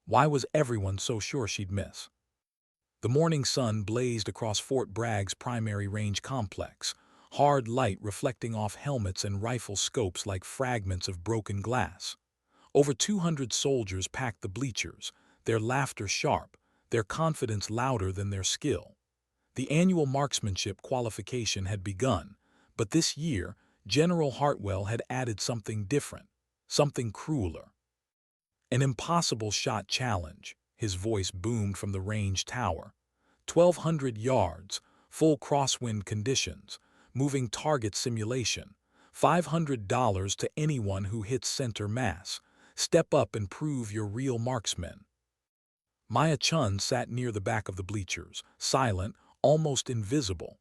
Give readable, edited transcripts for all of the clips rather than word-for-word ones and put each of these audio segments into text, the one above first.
Why was everyone so sure she'd miss? The morning sun blazed across Fort Bragg's primary range complex, hard light reflecting off helmets and rifle scopes like fragments of broken glass. Over 200 soldiers packed the bleachers, their laughter sharp, their confidence louder than their skill. The annual marksmanship qualification had begun, but this year, General Hartwell had added something different, something crueler. An impossible shot challenge, his voice boomed from the range tower. 1,200 yards, full crosswind conditions, moving target simulation, $500 to anyone who hits center mass. Step up and prove you're real marksmen. Maya Chun sat near the back of the bleachers, silent, almost invisible.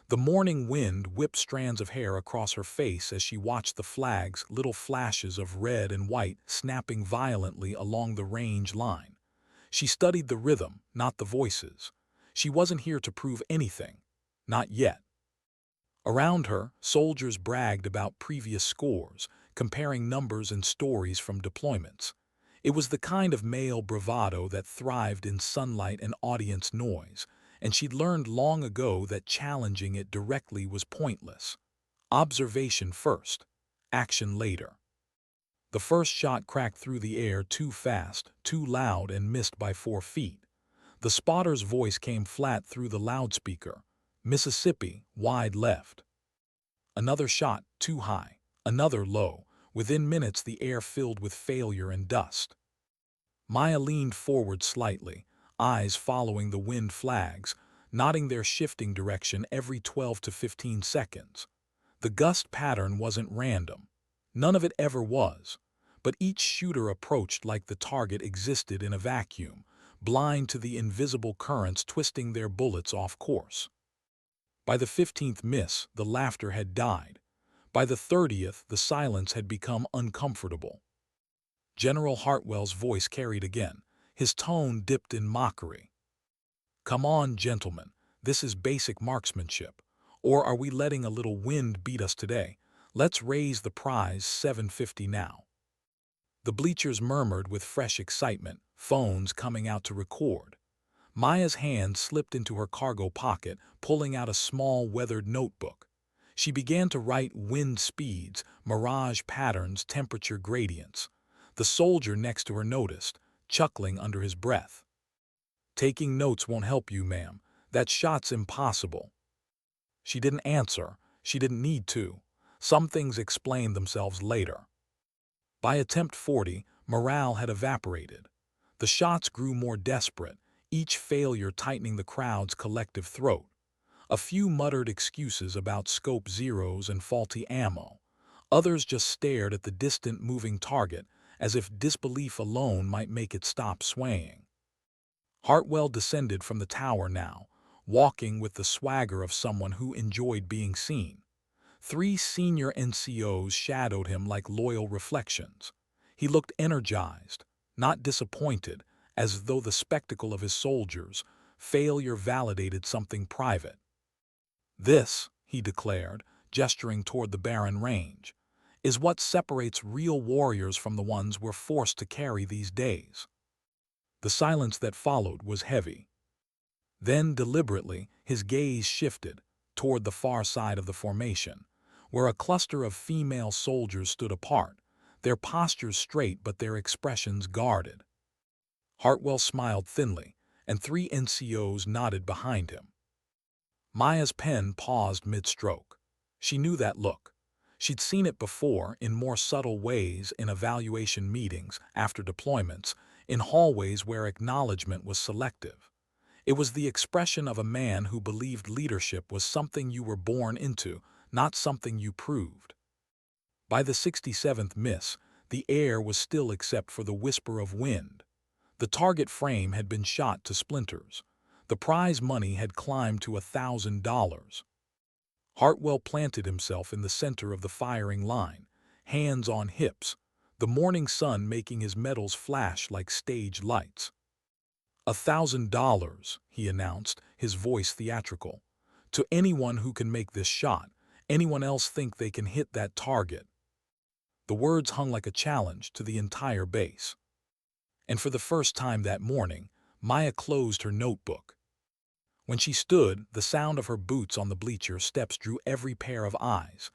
The morning wind whipped strands of hair across her face as she watched the flags, little flashes of red and white, snapping violently along the range line. She studied the rhythm, not the voices. She wasn't here to prove anything. Not yet. Around her, soldiers bragged about previous scores, comparing numbers and stories from deployments. It was the kind of male bravado that thrived in sunlight and audience noise, and she'd learned long ago that challenging it directly was pointless. Observation first, action later. The first shot cracked through the air too fast, too loud, and missed by 4 feet. The spotter's voice came flat through the loudspeaker. Mississippi, wide left. Another shot, too high. Another low. Within minutes the air filled with failure and dust. Maya leaned forward slightly, eyes following the wind flags, nodding their shifting direction every 12 to 15 seconds. The gust pattern wasn't random. None of it ever was. But each shooter approached like the target existed in a vacuum, blind to the invisible currents twisting their bullets off course. By the 15th miss, the laughter had died. By the 30th, the silence had become uncomfortable. General Hartwell's voice carried again. His tone dipped in mockery. Come on, gentlemen, this is basic marksmanship. Or are we letting a little wind beat us today? Let's raise the prize $750 now. The bleachers murmured with fresh excitement, phones coming out to record. Maya's hand slipped into her cargo pocket, pulling out a small weathered notebook. She began to write wind speeds, mirage patterns, temperature gradients. The soldier next to her noticed, chuckling under his breath. Taking notes won't help you, ma'am. That shot's impossible. She didn't answer. She didn't need to. Some things explained themselves later. By attempt 40, morale had evaporated. The shots grew more desperate, each failure tightening the crowd's collective throat. A few muttered excuses about scope zeros and faulty ammo. Others just stared at the distant moving target, as if disbelief alone might make it stop swaying. Hartwell descended from the tower now, walking with the swagger of someone who enjoyed being seen. 3 senior NCOs shadowed him like loyal reflections. He looked energized, not disappointed, as though the spectacle of his soldiers' failure validated something private. This, he declared, gesturing toward the barren range, is what separates real warriors from the ones we're forced to carry these days. The silence that followed was heavy. Then, deliberately, his gaze shifted toward the far side of the formation, where a cluster of female soldiers stood apart, their postures straight but their expressions guarded. Hartwell smiled thinly, and 3 NCOs nodded behind him. Maya's pen paused mid-stroke. She knew that look. She'd seen it before in more subtle ways in evaluation meetings, after deployments, in hallways where acknowledgement was selective. It was the expression of a man who believed leadership was something you were born into, not something you proved. By the 67th miss, the air was still except for the whisper of wind. The target frame had been shot to splinters. The prize money had climbed to $1,000. Hartwell planted himself in the center of the firing line, hands on hips, the morning sun making his medals flash like stage lights. $1,000, he announced, his voice theatrical. To anyone who can make this shot, anyone else think they can hit that target. The words hung like a challenge to the entire base. and for the first time that morning, Maya closed her notebook. When she stood, the sound of her boots on the bleacher steps drew every pair of eyes.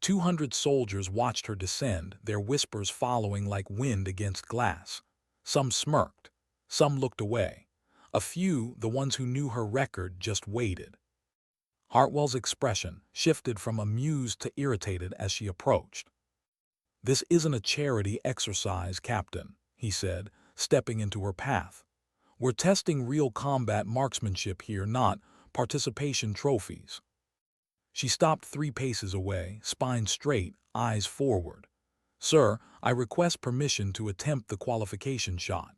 200 soldiers watched her descend, their whispers following like wind against glass. Some smirked, some looked away. A few, the ones who knew her record, just waited. Hartwell's expression shifted from amused to irritated as she approached. "This isn't a charity exercise, Captain," he said, stepping into her path. "We're testing real combat marksmanship here, not participation trophies." She stopped 3 paces away, spine straight, eyes forward. "Sir, I request permission to attempt the qualification shot."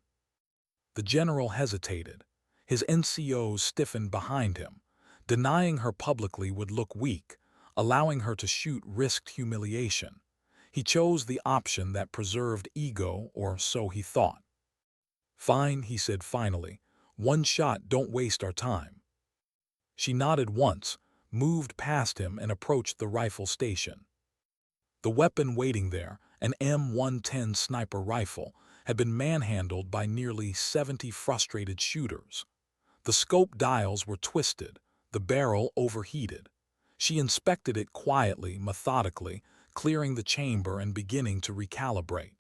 The general hesitated. His NCOs stiffened behind him. Denying her publicly would look weak. Allowing her to shoot risked humiliation. He chose the option that preserved ego, or so he thought. "Fine," he said finally. "One shot, don't waste our time." She nodded once, moved past him and approached the rifle station. The weapon waiting there, an M110 sniper rifle, had been manhandled by nearly 70 frustrated shooters. The scope dials were twisted, the barrel overheated. She inspected it quietly, methodically, clearing the chamber and beginning to recalibrate.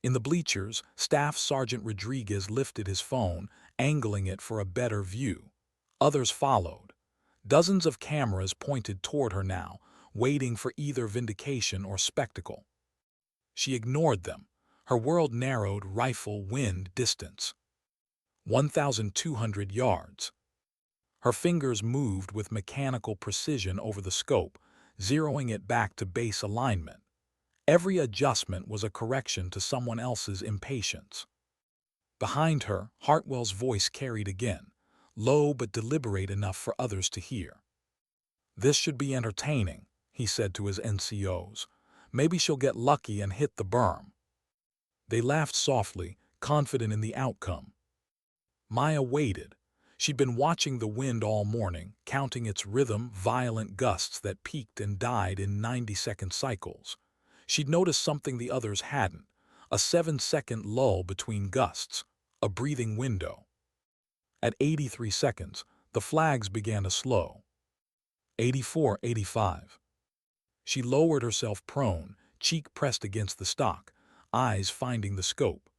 In the bleachers, Staff Sergeant Rodriguez lifted his phone, angling it for a better view. Others followed. Dozens of cameras pointed toward her now, waiting for either vindication or spectacle. She ignored them. Her world narrowed, rifle wind distance. 1,200 yards. Her fingers moved with mechanical precision over the scope, zeroing it back to base alignment. Every adjustment was a correction to someone else's impatience. Behind her, Hartwell's voice carried again, low but deliberate enough for others to hear. "This should be entertaining," he said to his NCOs. "Maybe she'll get lucky and hit the berm." They laughed softly, confident in the outcome. Maya waited. She'd been watching the wind all morning, counting its rhythm, violent gusts that peaked and died in 90-second cycles. She'd noticed something the others hadn't, a 7-second lull between gusts, a breathing window. At 83 seconds, the flags began to slow. 84, 85. She lowered herself prone, cheek pressed against the stock, eyes finding the scope.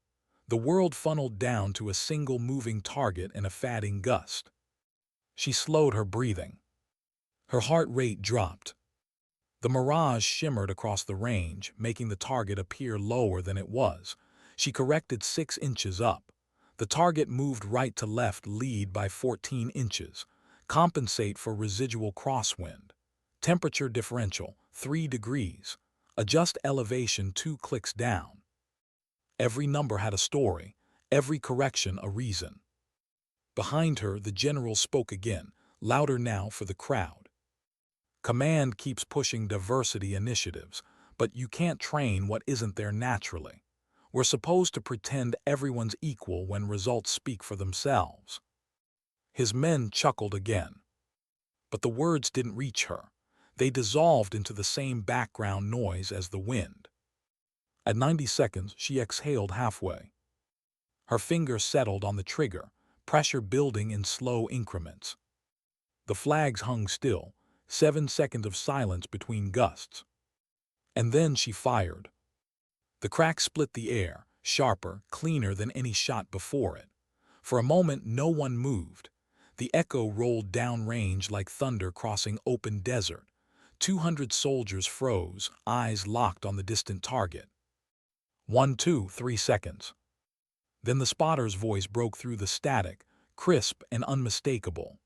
The world funneled down to a single moving target and a fatting gust. She slowed her breathing. Her heart rate dropped. The mirage shimmered across the range, making the target appear lower than it was. She corrected 6 inches up. The target moved right to left, lead by 14 inches. Compensate for residual crosswind. Temperature differential, 3 degrees. Adjust elevation 2 clicks down. Every number had a story, every correction a reason. Behind her, the general spoke again, louder now for the crowd. "Command keeps pushing diversity initiatives, but you can't train what isn't there naturally. We're supposed to pretend everyone's equal when results speak for themselves." His men chuckled again. But the words didn't reach her. They dissolved into the same background noise as the wind. At 90 seconds, she exhaled halfway. Her finger settled on the trigger, pressure building in slow increments. The flags hung still, 7 seconds of silence between gusts. And then she fired. The crack split the air, sharper, cleaner than any shot before it. For a moment, no one moved. The echo rolled downrange like thunder crossing open desert. 200 soldiers froze, eyes locked on the distant target. 1, 2, 3 seconds. Then the spotter's voice broke through the static, crisp and unmistakable.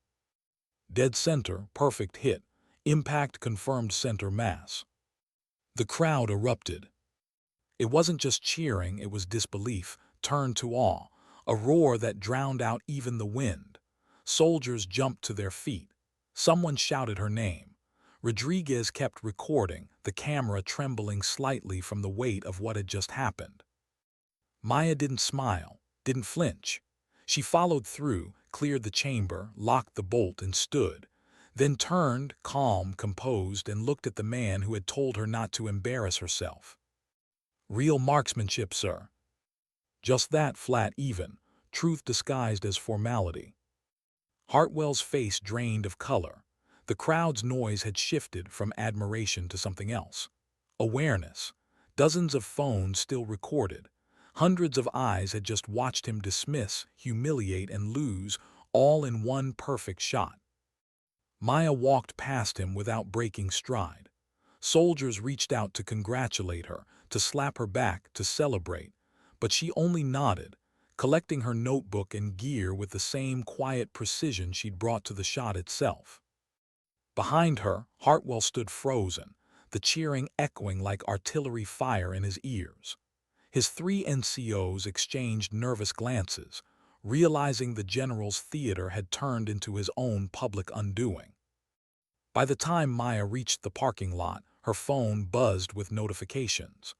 "Dead center, perfect hit. Impact confirmed center mass." The crowd erupted. It wasn't just cheering, it was disbelief, turned to awe, a roar that drowned out even the wind. Soldiers jumped to their feet. Someone shouted her name. Rodriguez kept recording, the camera trembling slightly from the weight of what had just happened. Maya didn't smile, didn't flinch. She followed through, cleared the chamber, locked the bolt and stood, then turned, calm, composed, and looked at the man who had told her not to embarrass herself. "Real marksmanship, sir." Just that, flat even, truth disguised as formality. Hartwell's face drained of color. The crowd's noise had shifted from admiration to something else. Awareness. Dozens of phones still recorded. Hundreds of eyes had just watched him dismiss, humiliate, and lose, all in one perfect shot. Maya walked past him without breaking stride. Soldiers reached out to congratulate her, to slap her back, to celebrate, but she only nodded, collecting her notebook and gear with the same quiet precision she'd brought to the shot itself. Behind her, Hartwell stood frozen, the cheering echoing like artillery fire in his ears. His three NCOs exchanged nervous glances, realizing the general's theater had turned into his own public undoing. By the time Maya reached the parking lot, her phone buzzed with notifications.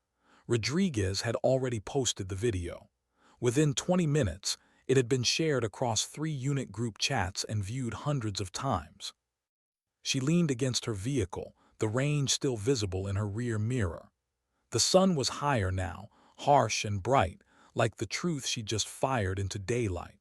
Rodriguez had already posted the video. Within 20 minutes, it had been shared across 3-unit group chats and viewed hundreds of times. She leaned against her vehicle, the range still visible in her rear mirror. The sun was higher now, harsh and bright, like the truth she'd just fired into daylight.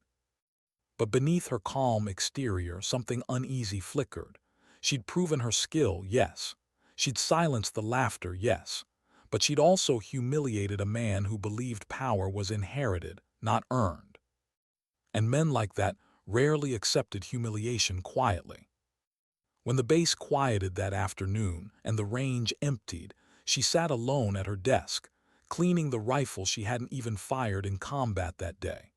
But beneath her calm exterior, something uneasy flickered. She'd proven her skill, yes. She'd silenced the laughter, yes. But she'd also humiliated a man who believed power was inherited, not earned. And men like that rarely accepted humiliation quietly. When the base quieted that afternoon and the range emptied, she sat alone at her desk, cleaning the rifle she hadn't even fired in combat that day.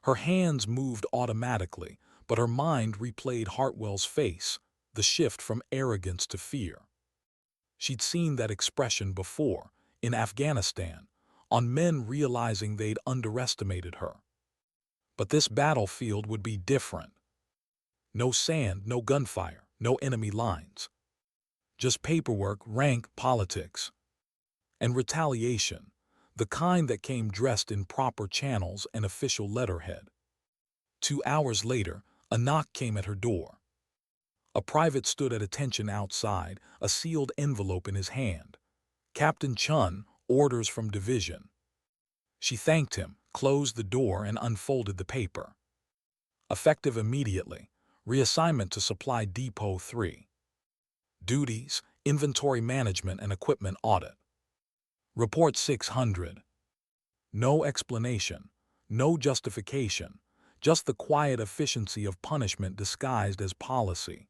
Her hands moved automatically, but her mind replayed Hartwell's face, the shift from arrogance to fear. She'd seen that expression before, in Afghanistan, on men realizing they'd underestimated her. But this battlefield would be different. No sand, no gunfire, no enemy lines. Just paperwork, rank, politics. And retaliation, the kind that came dressed in proper channels and official letterhead. 2 hours later, a knock came at her door. A private stood at attention outside, a sealed envelope in his hand. Captain Chun, orders from division. She thanked him, closed the door, and unfolded the paper. Effective immediately. Reassignment to Supply Depot 3. Duties, inventory management and equipment audit. Report 600. No explanation, no justification, just the quiet efficiency of punishment disguised as policy.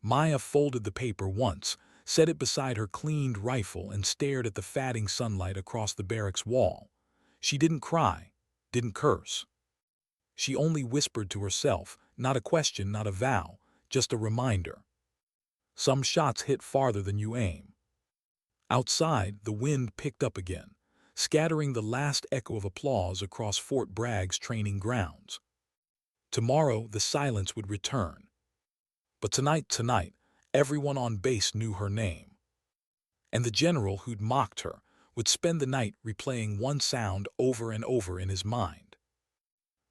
Maya folded the paper once, set it beside her cleaned rifle, and stared at the fading sunlight across the barracks wall. She didn't cry, didn't curse. She only whispered to herself, not a question, not a vow, just a reminder. Some shots hit farther than you aim. Outside, the wind picked up again, scattering the last echo of applause across Fort Bragg's training grounds. Tomorrow, the silence would return. But tonight, everyone on base knew her name. And the general who'd mocked her would spend the night replaying one sound over and over in his mind.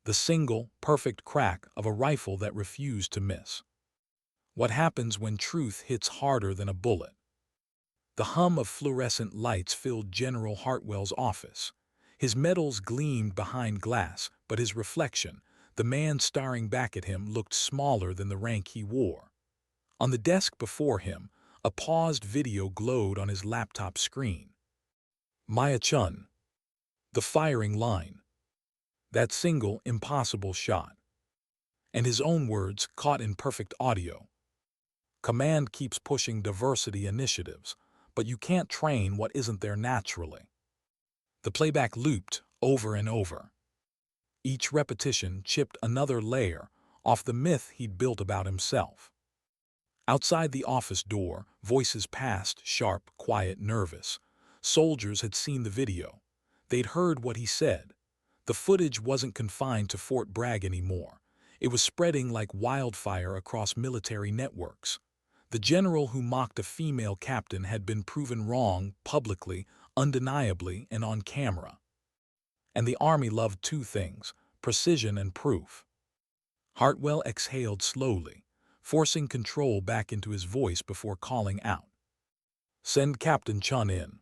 The single, perfect crack of a rifle that refused to miss. What happens when truth hits harder than a bullet? The hum of fluorescent lights filled General Hartwell's office. His medals gleamed behind glass, but his reflection, the man staring back at him, looked smaller than the rank he wore. On the desk before him, a paused video glowed on his laptop screen. Maya Chun. The firing line. That single, impossible shot. And his own words caught in perfect audio. Command keeps pushing diversity initiatives, but you can't train what isn't there naturally. The playback looped over and over. Each repetition chipped another layer off the myth he'd built about himself. Outside the office door, voices passed, sharp, quiet, nervous. Soldiers had seen the video. They'd heard what he said. The footage wasn't confined to Fort Bragg anymore. It was spreading like wildfire across military networks. The general who mocked a female captain had been proven wrong publicly, undeniably, and on camera. And the Army loved two things: precision and proof. Hartwell exhaled slowly, forcing control back into his voice before calling out. "Send Captain Chun in."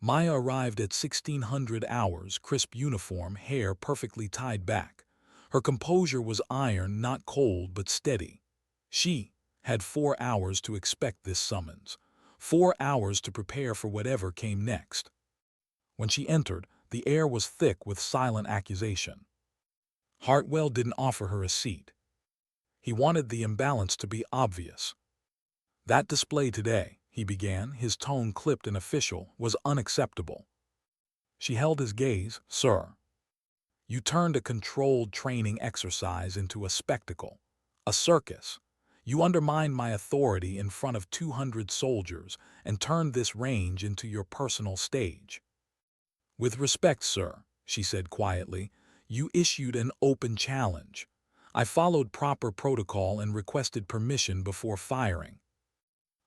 Maya arrived at 1600 hours, crisp uniform, hair perfectly tied back. Her composure was iron, not cold, but steady. She had 4 hours to expect this summons, 4 hours to prepare for whatever came next. When she entered, the air was thick with silent accusation. Hartwell didn't offer her a seat. He wanted the imbalance to be obvious. "That display today," he began, his tone clipped and official, "was unacceptable." She held his gaze. "Sir, you turned a controlled training exercise into a spectacle, a circus. You undermined my authority in front of 200 soldiers and turned this range into your personal stage." "With respect, sir," she said quietly, "you issued an open challenge. I followed proper protocol and requested permission before firing."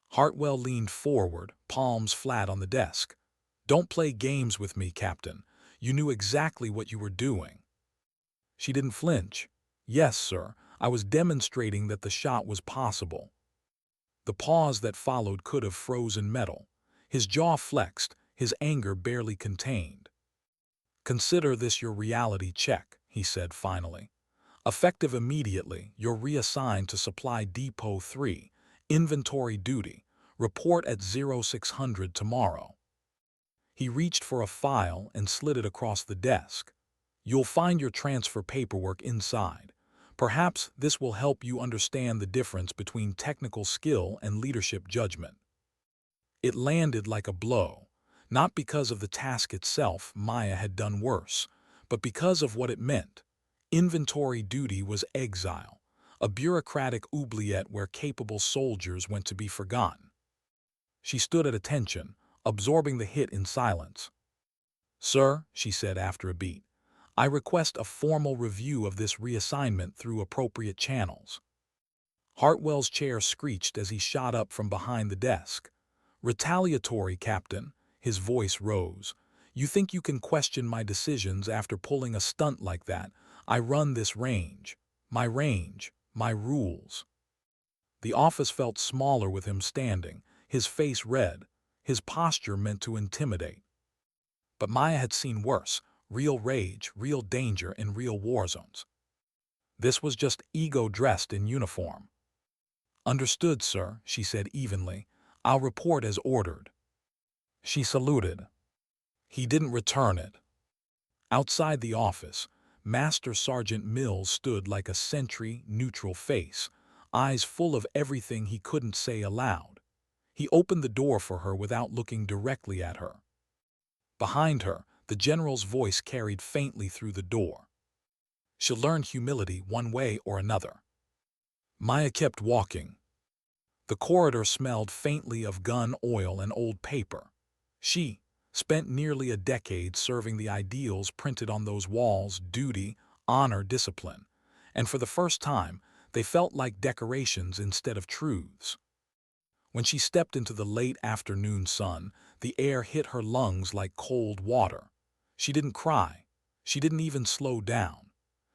Hartwell leaned forward, palms flat on the desk. "Don't play games with me, Captain. You knew exactly what you were doing." She didn't flinch. "Yes, sir, I was demonstrating that the shot was possible." The pause that followed could have frozen metal. His jaw flexed, his anger barely contained. "Consider this your reality check," he said finally. "Effective immediately, you're reassigned to Supply Depot 3, inventory duty. Report at 0600 tomorrow." He reached for a file and slid it across the desk. "You'll find your transfer paperwork inside. Perhaps this will help you understand the difference between technical skill and leadership judgment." It landed like a blow, not because of the task itself, Maya had done worse, but because of what it meant. Inventory duty was exile, a bureaucratic oubliette where capable soldiers went to be forgotten. She stood at attention, absorbing the hit in silence. "Sir," she said after a beat, "I request a formal review of this reassignment through appropriate channels." Hartwell's chair screeched as he shot up from behind the desk. "Retaliatory, Captain." His voice rose. "You think you can question my decisions after pulling a stunt like that? I run this range. My range. My rules." The office felt smaller with him standing, his face red, his posture meant to intimidate. But Maya had seen worse, real rage, real danger in real war zones. This was just ego dressed in uniform. "Understood, sir," she said evenly. "I'll report as ordered." She saluted. He didn't return it. Outside the office, Master Sergeant Mills stood like a sentry, neutral face, eyes full of everything he couldn't say aloud. He opened the door for her without looking directly at her. Behind her, the general's voice carried faintly through the door. "She'll learn humility one way or another." Maya kept walking. The corridor smelled faintly of gun oil and old paper. She spent nearly a decade serving the ideals printed on those walls: duty, honor, discipline. And for the first time, they felt like decorations instead of truths. When she stepped into the late afternoon sun, the air hit her lungs like cold water. She didn't cry. She didn't even slow down.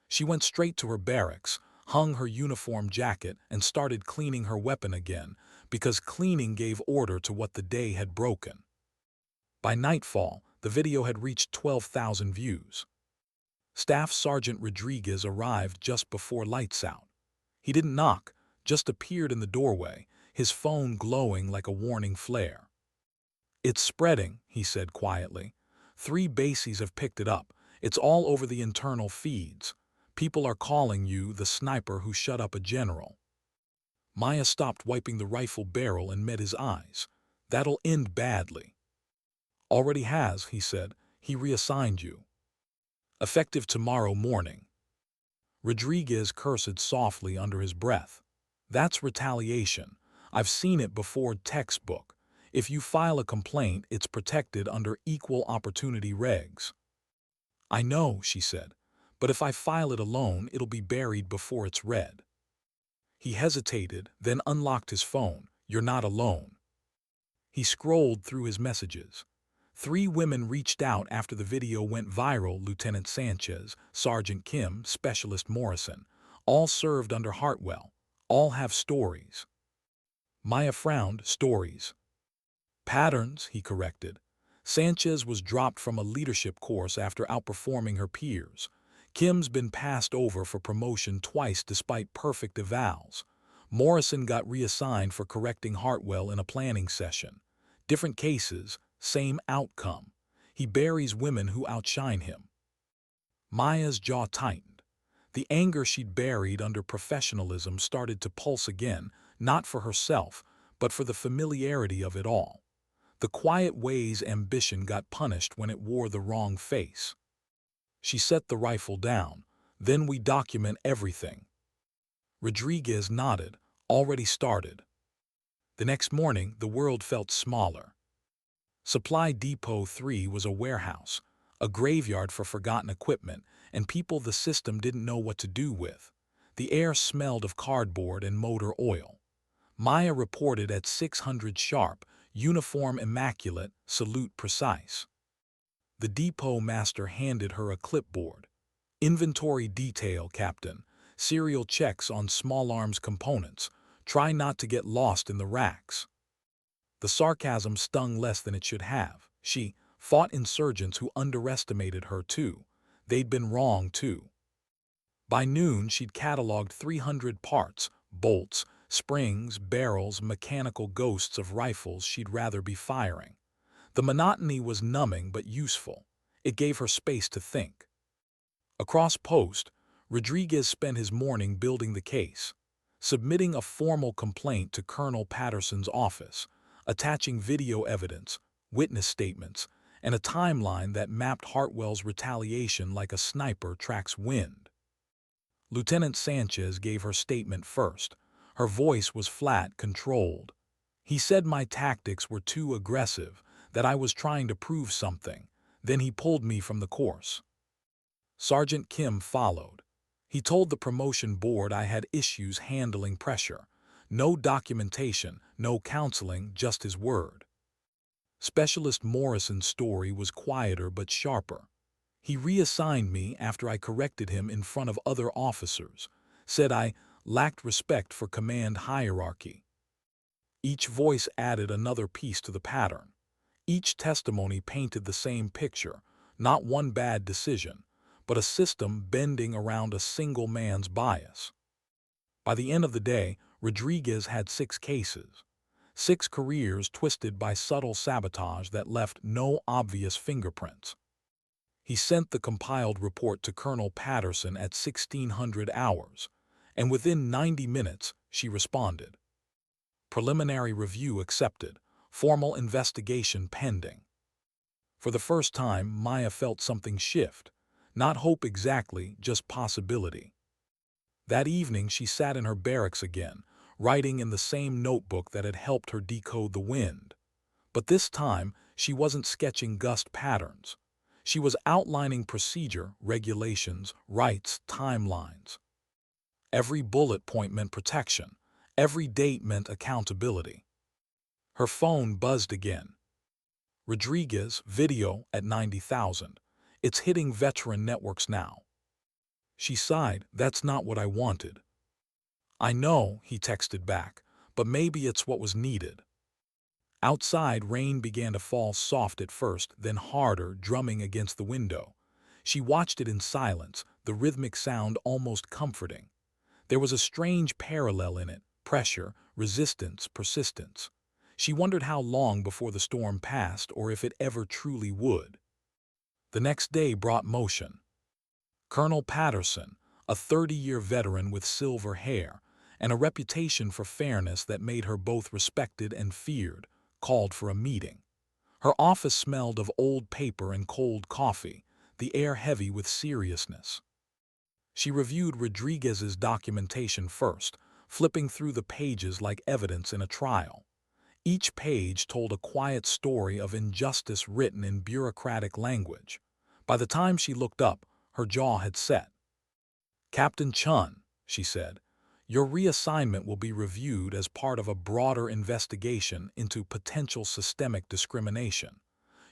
She went straight to her barracks, hung her uniform jacket, and started cleaning her weapon again, because cleaning gave order to what the day had broken. By nightfall, the video had reached 12,000 views. Staff Sergeant Rodriguez arrived just before lights out. He didn't knock, just appeared in the doorway, his phone glowing like a warning flare. "It's spreading," he said quietly. "3 bases have picked it up. It's all over the internal feeds. People are calling you the sniper who shut up a general." Maya stopped wiping the rifle barrel and met his eyes. "That'll end badly." "Already has," he said. "He reassigned you. Effective tomorrow morning." Rodriguez cursed softly under his breath. "That's retaliation. I've seen it before, textbook. If you file a complaint, it's protected under equal opportunity regs." "I know," she said, "but if I file it alone, it'll be buried before it's read." He hesitated, then unlocked his phone. "You're not alone." He scrolled through his messages. 3 women reached out after the video went viral: Lieutenant Sanchez, Sergeant Kim, Specialist Morrison. All served under Hartwell. All have stories. Maya frowned. "Stories." "Patterns," he corrected. Sanchez was dropped from a leadership course after outperforming her peers. Kim's been passed over for promotion twice despite perfect evals. Morrison got reassigned for correcting Hartwell in a planning session. Different cases, same outcome. He buries women who outshine him. Maya's jaw tightened. The anger she'd buried under professionalism started to pulse again, not for herself, but for the familiarity of it all. The quiet way's ambition got punished when it wore the wrong face. She set the rifle down. Then we document everything. Rodriguez nodded. Already started. The next morning, the world felt smaller. Supply Depot 3 was a warehouse, a graveyard for forgotten equipment, and people the system didn't know what to do with. The air smelled of cardboard and motor oil. Maya reported at 600 sharp, uniform immaculate, salute precise. The depot master handed her a clipboard. Inventory detail, Captain. Serial checks on small arms components. Try not to get lost in the racks. The sarcasm stung less than it should have. She fought insurgents who underestimated her too. They'd been wrong too. By noon, she'd cataloged 300 parts, bolts, springs, barrels, mechanical ghosts of rifles she'd rather be firing. The monotony was numbing but useful. It gave her space to think. Across post, Rodriguez spent his morning building the case, submitting a formal complaint to Colonel Patterson's office, attaching video evidence, witness statements, and a timeline that mapped Hartwell's retaliation like a sniper tracks wind. Lieutenant Sanchez gave her statement first. Her voice was flat, controlled. He said my tactics were too aggressive, that I was trying to prove something. Then he pulled me from the course. Sergeant Kim followed. He told the promotion board I had issues handling pressure. No documentation, no counseling, just his word. Specialist Morrison's story was quieter but sharper. He reassigned me after I corrected him in front of other officers, said I lacked respect for command hierarchy. Each voice added another piece to the pattern. Each testimony painted the same picture, not one bad decision, but a system bending around a single man's bias. By the end of the day, Rodriguez had 6 cases. 6 careers twisted by subtle sabotage that left no obvious fingerprints. He sent the compiled report to Colonel Patterson at 1600 hours, and within 90 minutes she responded. Preliminary review accepted, formal investigation pending. For the first time, Maya felt something shift. Not hope exactly, just possibility. That evening she sat in her barracks again, writing in the same notebook that had helped her decode the wind. But this time, she wasn't sketching gust patterns. She was outlining procedure, regulations, rights, timelines. Every bullet point meant protection. Every date meant accountability. Her phone buzzed again. Rodriguez, video at 90,000. It's hitting veteran networks now. She sighed, that's not what I wanted. I know, he texted back, but maybe it's what was needed. Outside, rain began to fall soft at first, then harder, drumming against the window. She watched it in silence, the rhythmic sound almost comforting. There was a strange parallel in it, pressure, resistance, persistence. She wondered how long before the storm passed, or if it ever truly would. The next day brought motion. Colonel Patterson, a 30-year veteran with silver hair, and a reputation for fairness that made her both respected and feared, called for a meeting. Her office smelled of old paper and cold coffee, the air heavy with seriousness. She reviewed Rodriguez's documentation first, flipping through the pages like evidence in a trial. Each page told a quiet story of injustice written in bureaucratic language. By the time she looked up, her jaw had set. Captain Chun, she said, your reassignment will be reviewed as part of a broader investigation into potential systemic discrimination.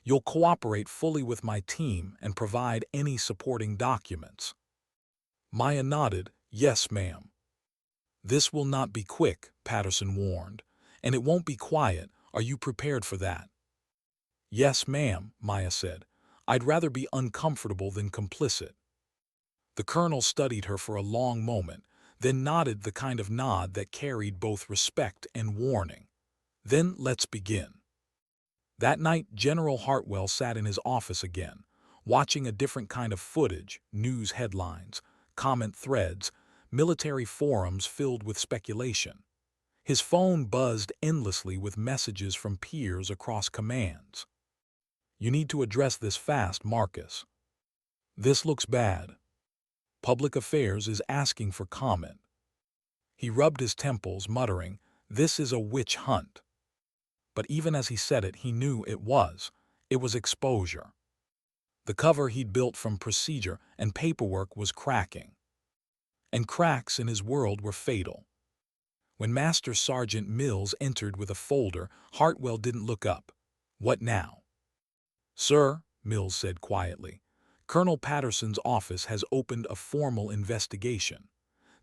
You'll cooperate fully with my team and provide any supporting documents. Maya nodded, yes, ma'am. This will not be quick, Patterson warned, and it won't be quiet. Are you prepared for that? Yes, ma'am, Maya said. I'd rather be uncomfortable than complicit. The colonel studied her for a long moment, then nodded the kind of nod that carried both respect and warning. Then let's begin. That night, General Hartwell sat in his office again, watching a different kind of footage, news headlines, comment threads, military forums filled with speculation. His phone buzzed endlessly with messages from peers across commands. You need to address this fast, Marcus. This looks bad. Public Affairs is asking for comment. He rubbed his temples, muttering, "This is a witch hunt." But even as he said it, he knew it was. It was exposure. The cover he'd built from procedure and paperwork was cracking. And cracks in his world were fatal. When Master Sergeant Mills entered with a folder, Hartwell didn't look up. What now? Sir, Mills said quietly, Colonel Patterson's office has opened a formal investigation.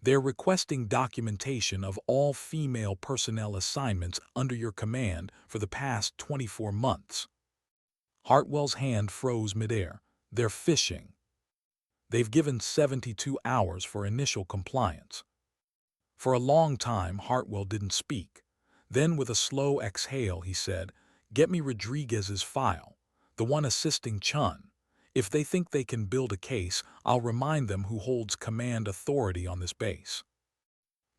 They're requesting documentation of all female personnel assignments under your command for the past 24 months. Hartwell's hand froze midair. They're fishing. They've given 72 hours for initial compliance. For a long time, Hartwell didn't speak. Then, with a slow exhale, he said, "Get me Rodriguez's file, the one assisting Chun. If they think they can build a case, I'll remind them who holds command authority on this base."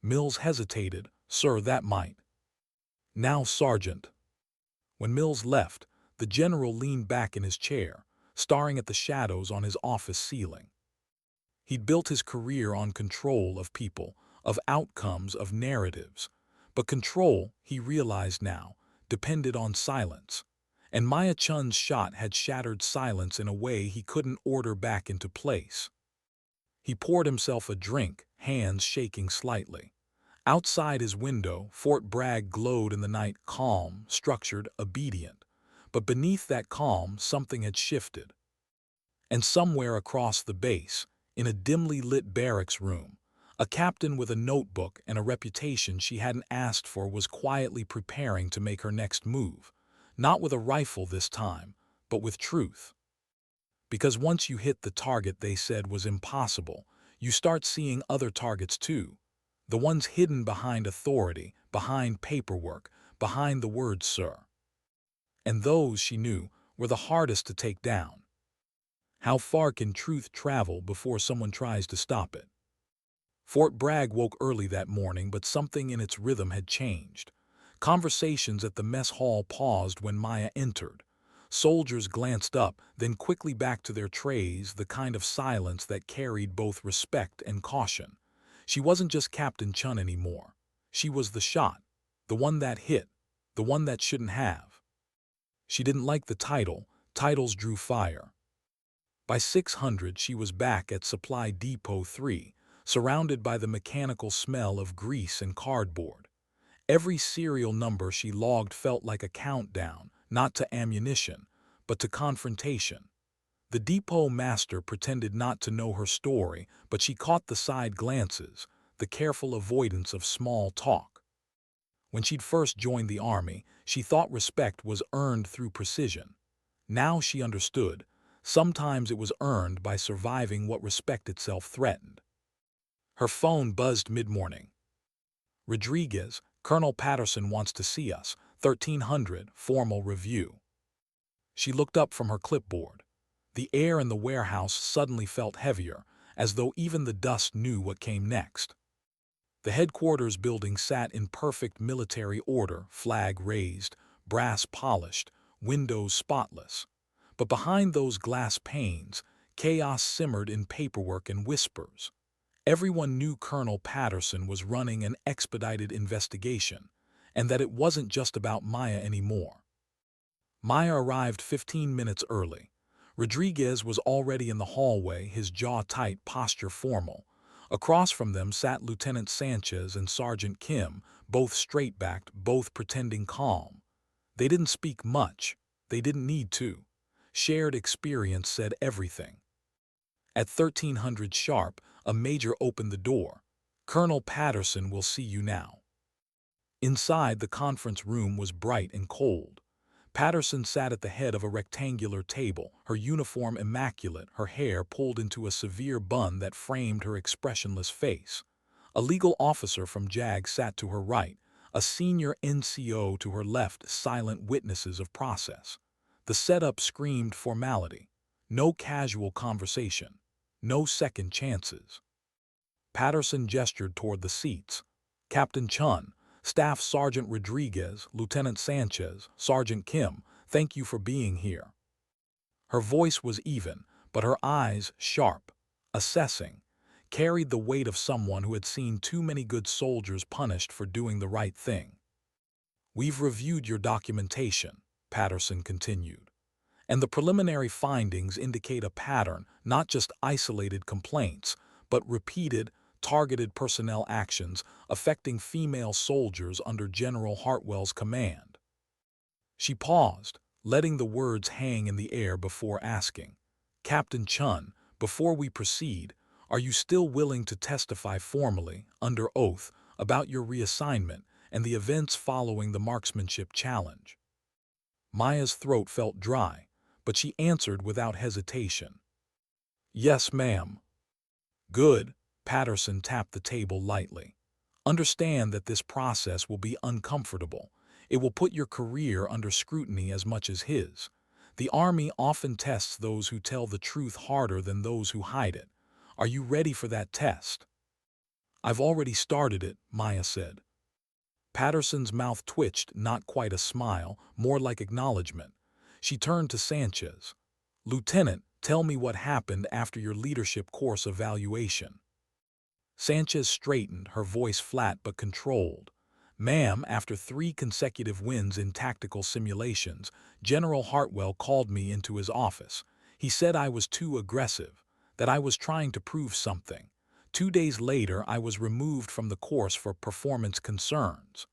Mills hesitated. "Sir, that might." "Now, Sergeant." When Mills left, the general leaned back in his chair, staring at the shadows on his office ceiling. He'd built his career on control of people, of outcomes, of narratives. But control, he realized now, depended on silence. And Maya Chun's shot had shattered silence in a way he couldn't order back into place. He poured himself a drink, hands shaking slightly. Outside his window, Fort Bragg glowed in the night, calm, structured, obedient. But beneath that calm, something had shifted. And somewhere across the base, in a dimly lit barracks room, a captain with a notebook and a reputation she hadn't asked for was quietly preparing to make her next move. Not with a rifle this time, but with truth. Because once you hit the target they said was impossible, you start seeing other targets too. The ones hidden behind authority, behind paperwork, behind the word sir. And those, she knew, were the hardest to take down. How far can truth travel before someone tries to stop it? Fort Bragg woke early that morning, but something in its rhythm had changed. Conversations at the mess hall paused when Maya entered. Soldiers glanced up, then quickly back to their trays, the kind of silence that carried both respect and caution. She wasn't just Captain Chun anymore. She was the shot, the one that hit, the one that shouldn't have. She didn't like the title. Titles drew fire. By 600, she was back at Supply Depot 3, surrounded by the mechanical smell of grease and cardboard. Every serial number she logged felt like a countdown, not to ammunition, but to confrontation. The depot master pretended not to know her story, but she caught the side glances, the careful avoidance of small talk. When she'd first joined the army, she thought respect was earned through precision. Now she understood. Sometimes it was earned by surviving what respect itself threatened. Her phone buzzed mid-morning. "Rodriguez, Colonel Patterson wants to see us. 1300, formal review." She looked up from her clipboard. The air in the warehouse suddenly felt heavier, as though even the dust knew what came next. The headquarters building sat in perfect military order, flag raised, brass polished, windows spotless. But behind those glass panes, chaos simmered in paperwork and whispers. Everyone knew Colonel Patterson was running an expedited investigation, and that it wasn't just about Maya anymore. Maya arrived 15 minutes early. Rodriguez was already in the hallway, his jaw tight, posture formal. Across from them sat Lieutenant Sanchez and Sergeant Kim, both straight-backed, both pretending calm. They didn't speak much. They didn't need to. Shared experience said everything. At 1300 sharp, a major opened the door. "Colonel Patterson will see you now." Inside, the conference room was bright and cold. Patterson sat at the head of a rectangular table, her uniform immaculate, her hair pulled into a severe bun that framed her expressionless face. A legal officer from JAG sat to her right, a senior NCO to her left, silent witnesses of process. The setup screamed formality. No casual conversation. No second chances. Patterson gestured toward the seats. Captain Chun, Staff Sergeant Rodriguez, Lieutenant Sanchez, Sergeant Kim, thank you for being here. Her voice was even, but her eyes, sharp, assessing, carried the weight of someone who had seen too many good soldiers punished for doing the right thing. We've reviewed your documentation, Patterson continued, and the preliminary findings indicate a pattern, not just isolated complaints, but repeated, targeted personnel actions affecting female soldiers under General Hartwell's command. She paused, letting the words hang in the air before asking, Captain Chun, before we proceed, are you still willing to testify formally, under oath, about your reassignment and the events following the marksmanship challenge? Maya's throat felt dry, but she answered without hesitation. Yes, ma'am. Good. Patterson tapped the table lightly. Understand that this process will be uncomfortable. It will put your career under scrutiny as much as his. The Army often tests those who tell the truth harder than those who hide it. Are you ready for that test? I've already started it, Maya said. Patterson's mouth twitched, not quite a smile, more like acknowledgement. She turned to Sanchez. Lieutenant, tell me what happened after your leadership course evaluation. Sanchez straightened, her voice flat but controlled. Ma'am, after 3 consecutive wins in tactical simulations, General Hartwell called me into his office. He said I was too aggressive, that I was trying to prove something. 2 days later, I was removed from the course for performance concerns.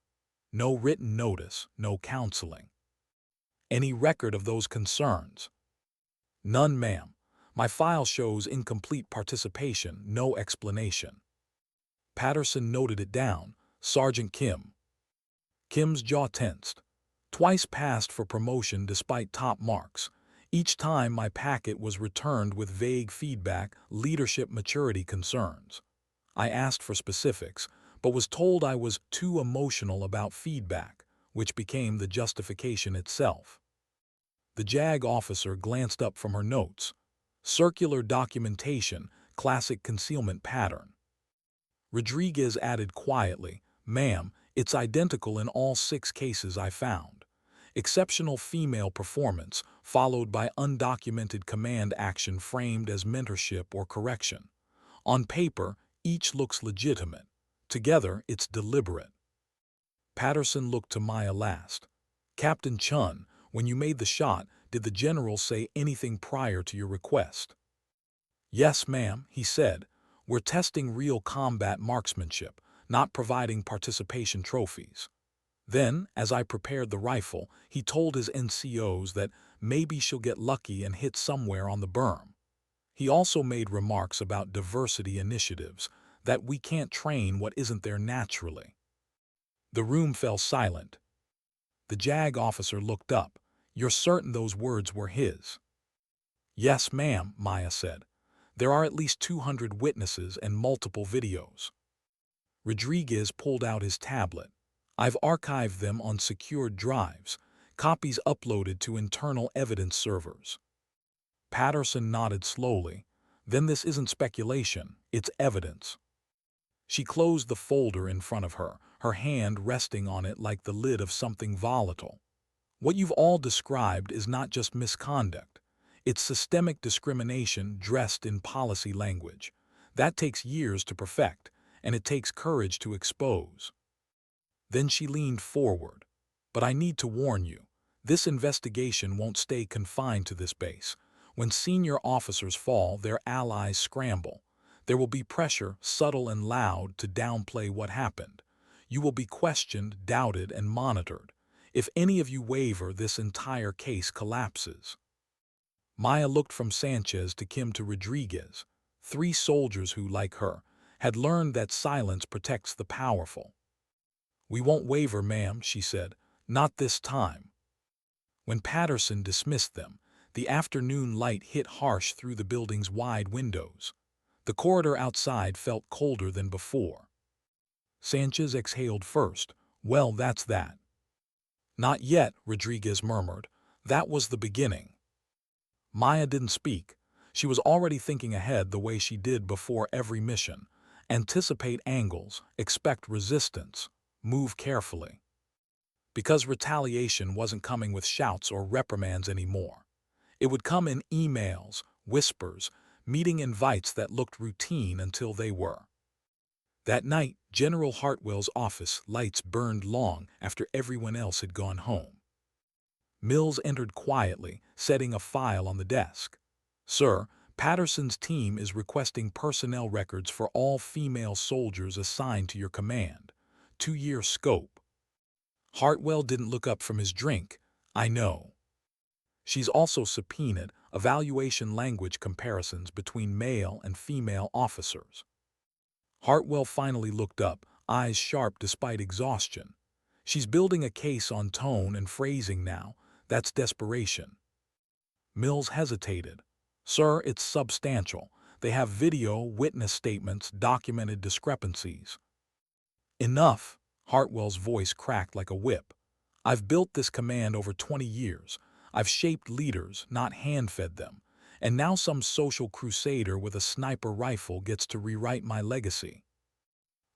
No written notice, no counseling. Any record of those concerns? None, ma'am. My file shows incomplete participation, no explanation. Patterson noted it down. Sergeant Kim. Kim's jaw tensed. Twice passed for promotion despite top marks. Each time my packet was returned with vague feedback, leadership maturity concerns. I asked for specifics, but was told I was too emotional about feedback, which became the justification itself. The JAG officer glanced up from her notes. Circular documentation, classic concealment pattern. Rodriguez added quietly, Ma'am, it's identical in all 6 cases I found. Exceptional female performance, followed by undocumented command action framed as mentorship or correction. On paper, each looks legitimate. Together, it's deliberate. Patterson looked to Maya last. Captain Chun, when you made the shot, did the general say anything prior to your request? Yes, ma'am, he said. We're testing real combat marksmanship, not providing participation trophies. Then, as I prepared the rifle, he told his NCOs that maybe she'll get lucky and hit somewhere on the berm. He also made remarks about diversity initiatives, that we can't train what isn't there naturally. The room fell silent. The JAG officer looked up. You're certain those words were his? Yes, ma'am, Maya said. There are at least 200 witnesses and multiple videos. Rodriguez pulled out his tablet. I've archived them on secured drives, copies uploaded to internal evidence servers. Patterson nodded slowly. Then this isn't speculation, it's evidence. She closed the folder in front of her, her hand resting on it like the lid of something volatile. What you've all described is not just misconduct. It's systemic discrimination dressed in policy language. That takes years to perfect, and it takes courage to expose. Then she leaned forward. But I need to warn you, this investigation won't stay confined to this base. When senior officers fall, their allies scramble. There will be pressure, subtle and loud, to downplay what happened. You will be questioned, doubted, and monitored. If any of you waver, this entire case collapses. Maya looked from Sanchez to Kim to Rodriguez, 3 soldiers who, like her, had learned that silence protects the powerful. We won't waver, ma'am, she said. Not this time. When Patterson dismissed them, the afternoon light hit harsh through the building's wide windows. The corridor outside felt colder than before. Sanchez exhaled first. "Well, that's that." "Not yet," Rodriguez murmured. "That was the beginning." Maya didn't speak. She was already thinking ahead the way she did before every mission. Anticipate angles, expect resistance, move carefully. Because retaliation wasn't coming with shouts or reprimands anymore. It would come in emails, whispers, meeting invites that looked routine until they were. That night, General Hartwell's office lights burned long after everyone else had gone home. Mills entered quietly, setting a file on the desk. "Sir, Patterson's team is requesting personnel records for all female soldiers assigned to your command. 2-year scope." Hartwell didn't look up from his drink. "I know. She's also subpoenaed evaluation language comparisons between male and female officers." Hartwell finally looked up, eyes sharp despite exhaustion. "She's building a case on tone and phrasing now. That's desperation." Mills hesitated. "Sir, it's substantial. They have video, witness statements, documented discrepancies." "Enough!" Hartwell's voice cracked like a whip. "I've built this command over 20 years. I've shaped leaders, not hand-fed them. And now some social crusader with a sniper rifle gets to rewrite my legacy."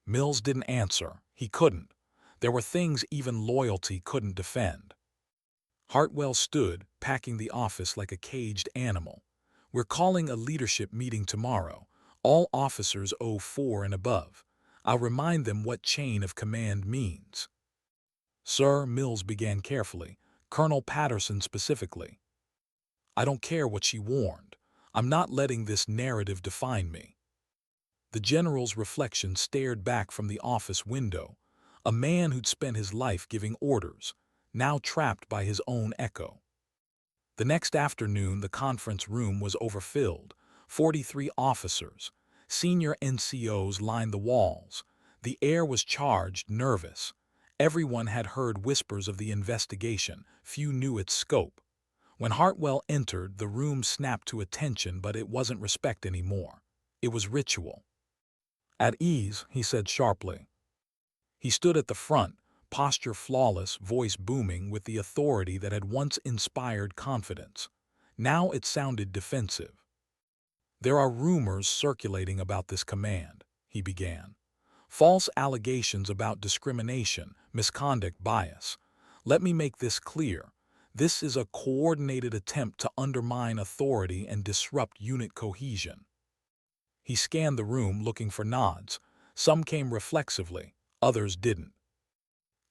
Mills didn't answer. He couldn't. There were things even loyalty couldn't defend. Hartwell stood, packing the office like a caged animal. "We're calling a leadership meeting tomorrow. All officers 04 and above. I'll remind them what chain of command means." "Sir," Mills began carefully, "Colonel Patterson specifically. I don't care what she warned. I'm not letting this narrative define me." The general's reflection stared back from the office window. A man who'd spent his life giving orders, now trapped by his own echo. The next afternoon, the conference room was overfilled. 43 officers, senior NCOs lined the walls. The air was charged, nervous. Everyone had heard whispers of the investigation. Few knew its scope. When Hartwell entered, the room snapped to attention, but it wasn't respect anymore. It was ritual. "At ease," he said sharply. He stood at the front, posture flawless, voice booming with the authority that had once inspired confidence. Now it sounded defensive. "There are rumors circulating about this command," he began. "False allegations about discrimination, misconduct, bias. Let me make this clear. This is a coordinated attempt to undermine authority and disrupt unit cohesion." He scanned the room looking for nods. Some came reflexively, others didn't.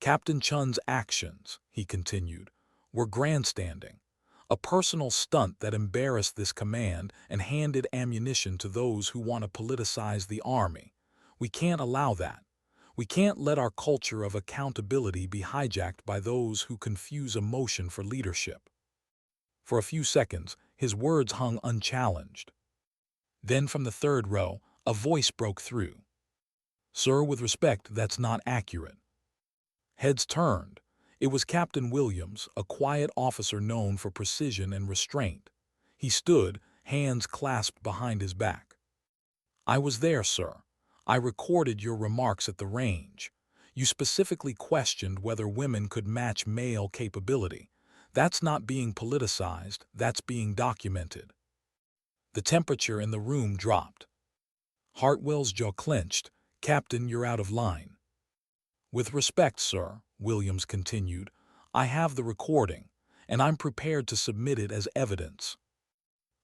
"Captain Chun's actions," he continued, "were grandstanding. A personal stunt that embarrassed this command and handed ammunition to those who want to politicize the army. We can't allow that. We can't let our culture of accountability be hijacked by those who confuse emotion for leadership." For a few seconds, his words hung unchallenged. Then from the third row, a voice broke through. "Sir, with respect, that's not accurate." Heads turned. It was Captain Williams, a quiet officer known for precision and restraint. He stood, hands clasped behind his back. "I was there, sir. I recorded your remarks at the range. You specifically questioned whether women could match male capability. That's not being politicized, that's being documented." The temperature in the room dropped. Hartwell's jaw clenched. "Captain, you're out of line." "With respect, sir," Williams continued, "I have the recording, and I'm prepared to submit it as evidence."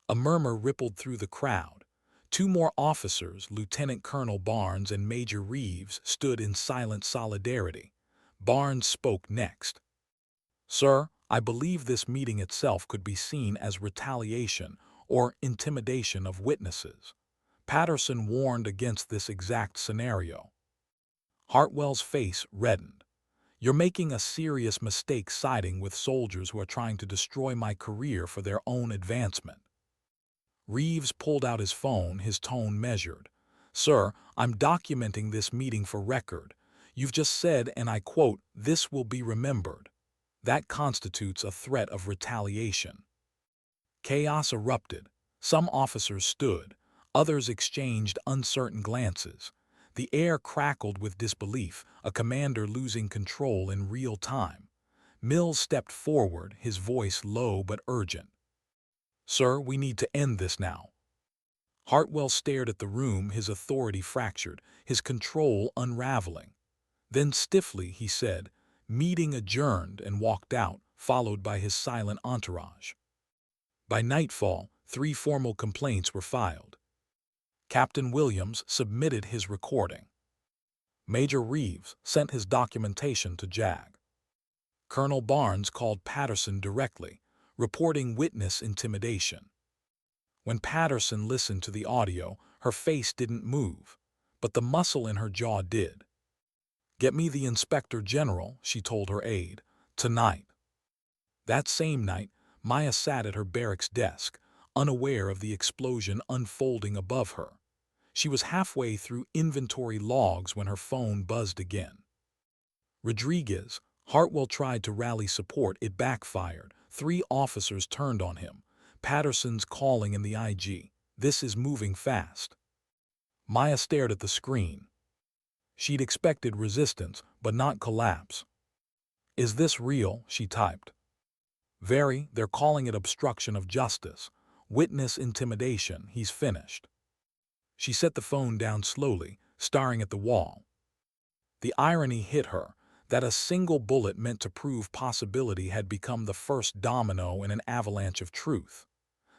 A murmur rippled through the crowd. 2 more officers, Lieutenant Colonel Barnes and Major Reeves, stood in silent solidarity. Barnes spoke next. "Sir, I believe this meeting itself could be seen as retaliation or intimidation of witnesses. Patterson warned against this exact scenario." Hartwell's face reddened. "You're making a serious mistake siding with soldiers who are trying to destroy my career for their own advancement." Reeves pulled out his phone, his tone measured. "Sir, I'm documenting this meeting for record. You've just said, and I quote, 'This will be remembered.' That constitutes a threat of retaliation. Chaos erupted. Some officers stood. Others exchanged uncertain glances. The air crackled with disbelief, a commander losing control in real time. Mills stepped forward, his voice low but urgent. "Sir, we need to end this now." Hartwell stared at the room, his authority fractured, his control unraveling. Then stiffly he said, "Meeting adjourned," and walked out, followed by his silent entourage. By nightfall, 3 formal complaints were filed. Captain Williams submitted his recording. Major Reeves sent his documentation to JAG. Colonel Barnes called Patterson directly, reporting witness intimidation. When Patterson listened to the audio, her face didn't move, but the muscle in her jaw did. "Get me the Inspector General," she told her aide, "tonight." That same night, Maya sat at her barracks desk, unaware of the explosion unfolding above her. She was halfway through inventory logs when her phone buzzed again. Rodriguez. Hartwell tried to rally support. It backfired. 3 officers turned on him. Patterson's calling in the IG. "This is moving fast." Maya stared at the screen. She'd expected resistance, but not collapse. "Is this real?" she typed. "Very. They're calling it obstruction of justice. Witness intimidation. He's finished." She set the phone down slowly, staring at the wall. The irony hit her that a single bullet meant to prove possibility had become the first domino in an avalanche of truth.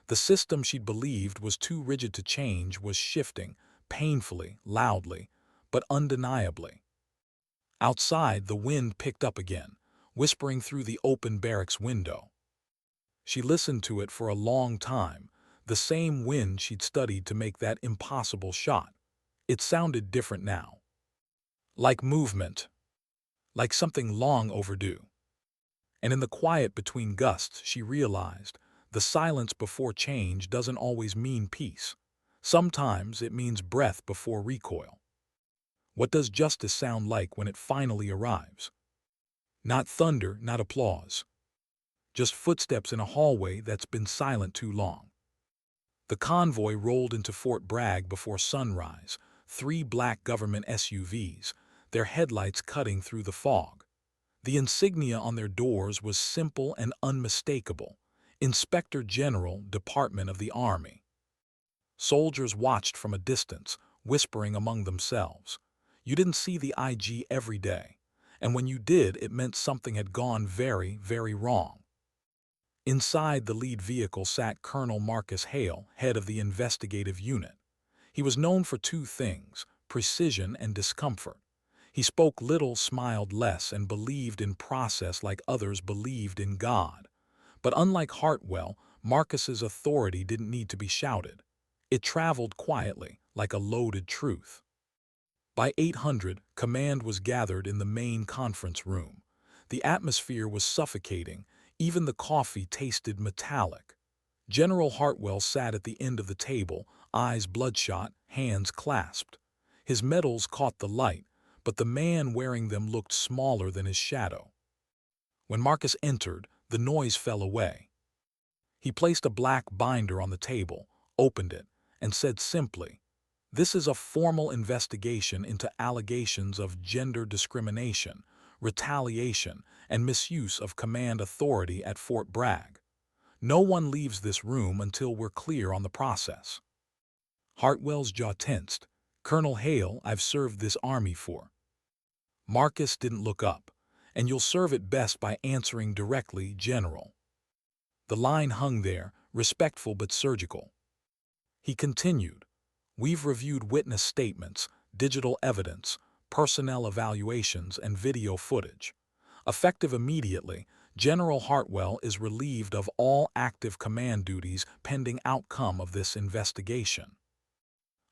The system she'd believed was too rigid to change was shifting, painfully, loudly, but undeniably. Outside, the wind picked up again, whispering through the open barracks window. She listened to it for a long time, the same wind she'd studied to make that impossible shot. It sounded different now. Like movement. Like something long overdue. And in the quiet between gusts, she realized the silence before change doesn't always mean peace. Sometimes it means breath before recoil. What does justice sound like when it finally arrives? Not thunder, not applause. Just footsteps in a hallway that's been silent too long. The convoy rolled into Fort Bragg before sunrise, 3 black government SUVs, their headlights cutting through the fog. The insignia on their doors was simple and unmistakable: Inspector General, Department of the Army. Soldiers watched from a distance, whispering among themselves. You didn't see the IG every day, and when you did, it meant something had gone very, very wrong. Inside the lead vehicle sat Colonel Marcus Hale, head of the investigative unit. He was known for 2 things: precision and discomfort. He spoke little, smiled less, and believed in process like others believed in God. But unlike Hartwell, Marcus's authority didn't need to be shouted. It traveled quietly, like a loaded truth. By 800, command was gathered in the main conference room. The atmosphere was suffocating. Even the coffee tasted metallic. General Hartwell sat at the end of the table, eyes bloodshot, hands clasped. His medals caught the light, but the man wearing them looked smaller than his shadow. When Marcus entered, the noise fell away. He placed a black binder on the table, opened it, and said simply, "This is a formal investigation into allegations of gender discrimination, retaliation, and misuse of command authority at Fort Bragg. No one leaves this room until we're clear on the process." Hartwell's jaw tensed. "Colonel Hale, I've served this army for." Marcus didn't look up. "And you'll serve it best by answering directly, General." The line hung there, respectful but surgical. He continued, "We've reviewed witness statements, digital evidence, personnel evaluations, and video footage. Effective immediately, General Hartwell is relieved of all active command duties pending outcome of this investigation."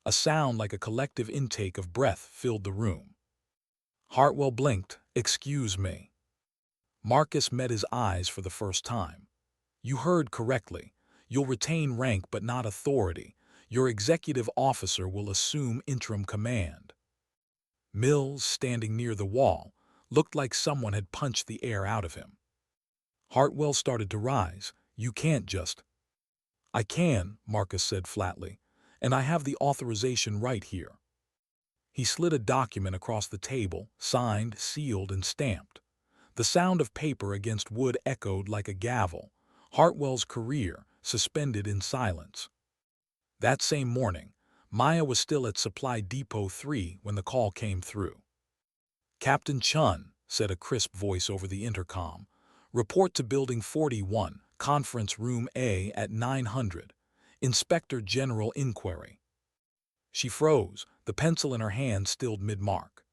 A sound like a collective intake of breath filled the room. Hartwell blinked. "Excuse me." Marcus met his eyes for the first time. "You heard correctly. You'll retain rank but not authority. Your executive officer will assume interim command." Mills, standing near the wall, looked like someone had punched the air out of him. Hartwell started to rise. "You can't just—" "I can," Marcus said flatly, "and I have the authorization right here." He slid a document across the table, signed, sealed, and stamped. The sound of paper against wood echoed like a gavel. Hartwell's career suspended in silence. That same morning, Maya was still at Supply Depot 3 when the call came through. "Captain Chun," said a crisp voice over the intercom, "report to Building 41, Conference Room A at 900. Inspector General inquiry." She froze, the pencil in her hand stilled mid-mark.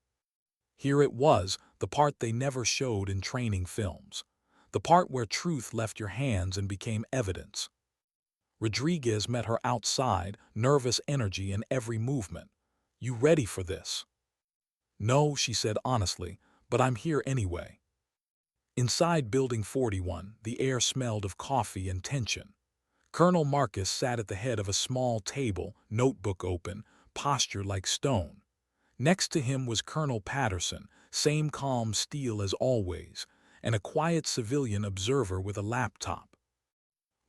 Here it was, the part they never showed in training films. The part where truth left your hands and became evidence. Rodriguez met her outside, nervous energy in every movement. "You ready for this?" "No," she said honestly, "but I'm here anyway." Inside Building 41, the air smelled of coffee and tension. Colonel Marcus sat at the head of a small table, notebook open, posture like stone. Next to him was Colonel Patterson, same calm steel as always, and a quiet civilian observer with a laptop.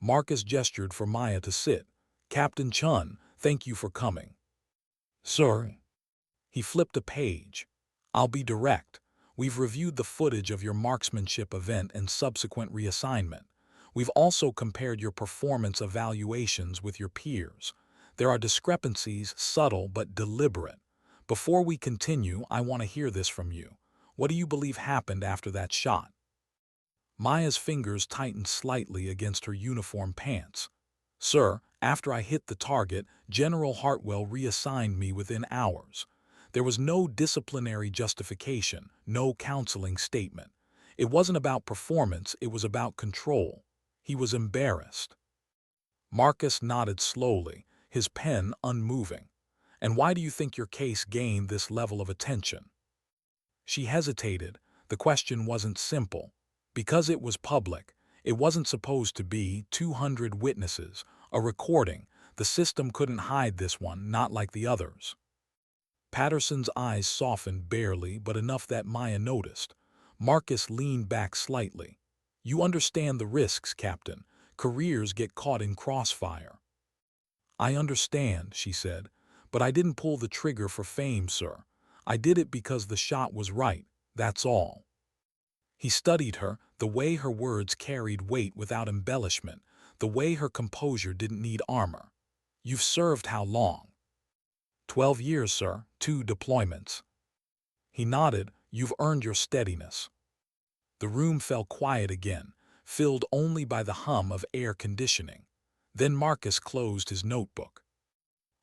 Marcus gestured for Maya to sit. "Captain Chun, thank you for coming." "Sir?" He flipped a page. "I'll be direct. We've reviewed the footage of your marksmanship event and subsequent reassignment. We've also compared your performance evaluations with your peers. There are discrepancies, subtle but deliberate. Before we continue, I want to hear this from you. What do you believe happened after that shot?" Maya's fingers tightened slightly against her uniform pants. "Sir, after I hit the target, General Hartwell reassigned me within hours. There was no disciplinary justification, no counseling statement. It wasn't about performance, it was about control. He was embarrassed." Marcus nodded slowly, his pen unmoving. "And why do you think your case gained this level of attention?" She hesitated. The question wasn't simple. Because it was public, it wasn't supposed to be 200 witnesses, a recording. The system couldn't hide this one, not like the others. Patterson's eyes softened barely, but enough that Maya noticed. Marcus leaned back slightly. "You understand the risks, Captain. Careers get caught in crossfire." "I understand," she said, "but I didn't pull the trigger for fame, sir. I did it because the shot was right, that's all." He studied her, the way her words carried weight without embellishment, the way her composure didn't need armor. "You've served how long?" 12 years, sir, 2 deployments." He nodded. "You've earned your steadiness." The room fell quiet again, filled only by the hum of air conditioning. Then Marcus closed his notebook.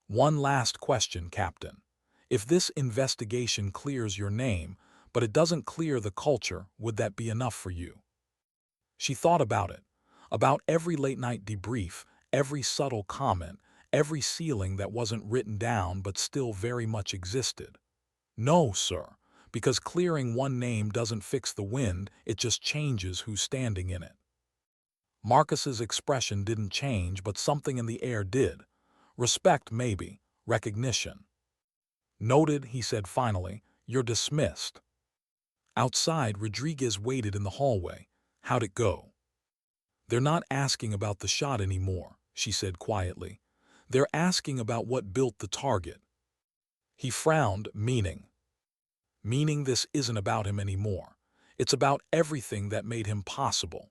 "One last question, Captain. If this investigation clears your name, but it doesn't clear the culture, would that be enough for you?" She thought about it, about every late-night debrief, every subtle comment, every ceiling that wasn't written down but still very much existed. "No, sir, because clearing one name doesn't fix the wind, it just changes who's standing in it." Marcus's expression didn't change, but something in the air did. Respect, maybe. Recognition. "Noted," he said finally. "You're dismissed." Outside, Rodriguez waited in the hallway. "How'd it go?" "They're not asking about the shot anymore," she said quietly. "They're asking about what built the target." He frowned, meaning this isn't about him anymore. It's about everything that made him possible.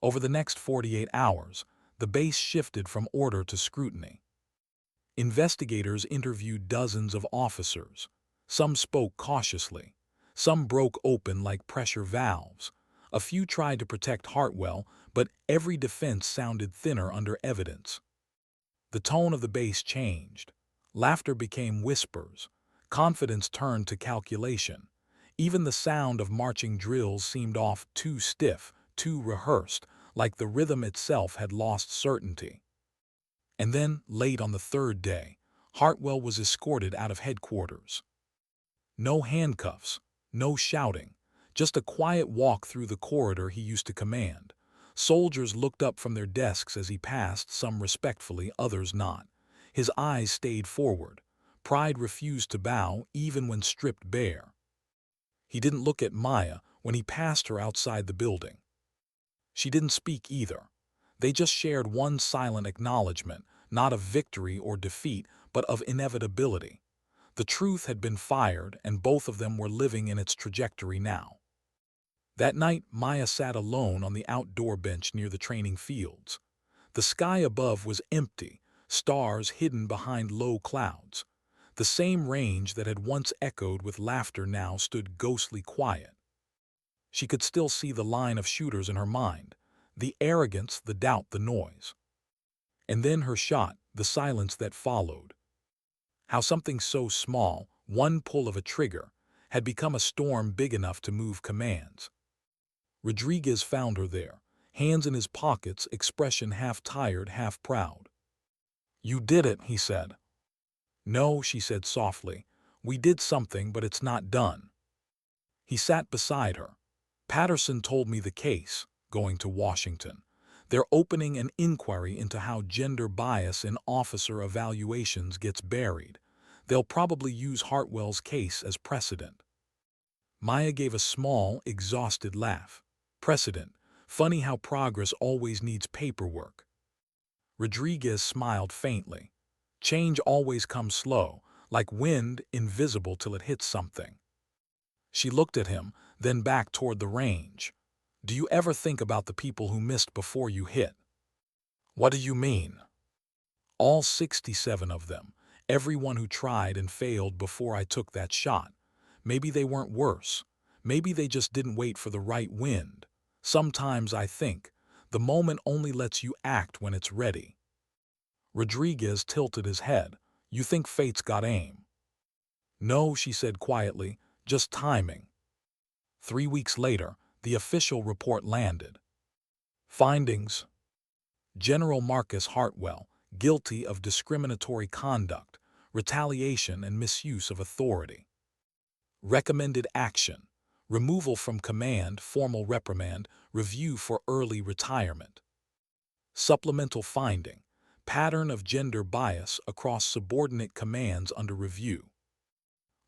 Over the next 48 hours, the base shifted from order to scrutiny. Investigators interviewed dozens of officers. Some spoke cautiously. Some broke open like pressure valves. A few tried to protect Hartwell, but every defense sounded thinner under evidence. The tone of the base changed. Laughter became whispers. Confidence turned to calculation. Even the sound of marching drills seemed off, too stiff, too rehearsed, like the rhythm itself had lost certainty. And then, late on the third day, Hartwell was escorted out of headquarters. No handcuffs, no shouting, just a quiet walk through the corridor he used to command. Soldiers looked up from their desks as he passed, some respectfully, others not. His eyes stayed forward. Pride refused to bow, even when stripped bare. He didn't look at Maya when he passed her outside the building. She didn't speak either. They just shared one silent acknowledgement, not of victory or defeat, but of inevitability. The truth had been fired, and both of them were living in its trajectory now. That night, Maya sat alone on the outdoor bench near the training fields. The sky above was empty, stars hidden behind low clouds. The same range that had once echoed with laughter now stood ghostly quiet. She could still see the line of shooters in her mind, the arrogance, the doubt, the noise. And then her shot, the silence that followed. How something so small, one pull of a trigger, had become a storm big enough to move commands. Rodriguez found her there, hands in his pockets, expression half tired, half proud. "You did it," he said. "No," she said softly. "We did something, but it's not done." He sat beside her. "Patterson told me the case, going to Washington. They're opening an inquiry into how gender bias in officer evaluations gets buried. They'll probably use Hartwell's case as precedent." Maya gave a small, exhausted laugh. "Precedent. Funny how progress always needs paperwork." Rodriguez smiled faintly. "Change always comes slow, like wind, invisible till it hits something." She looked at him, then back toward the range. "Do you ever think about the people who missed before you hit?" "What do you mean?" "All 67 of them. Everyone who tried and failed before I took that shot. Maybe they weren't worse. Maybe they just didn't wait for the right wind. Sometimes I think, the moment only lets you act when it's ready." Rodriguez tilted his head. "You think fate's got aim?" "No," she said quietly, "just timing." 3 weeks later, the official report landed. Findings: General Marcus Hartwell, guilty of discriminatory conduct, retaliation and misuse of authority. Recommended action: removal from command, formal reprimand, review for early retirement. Supplemental finding: pattern of gender bias across subordinate commands under review.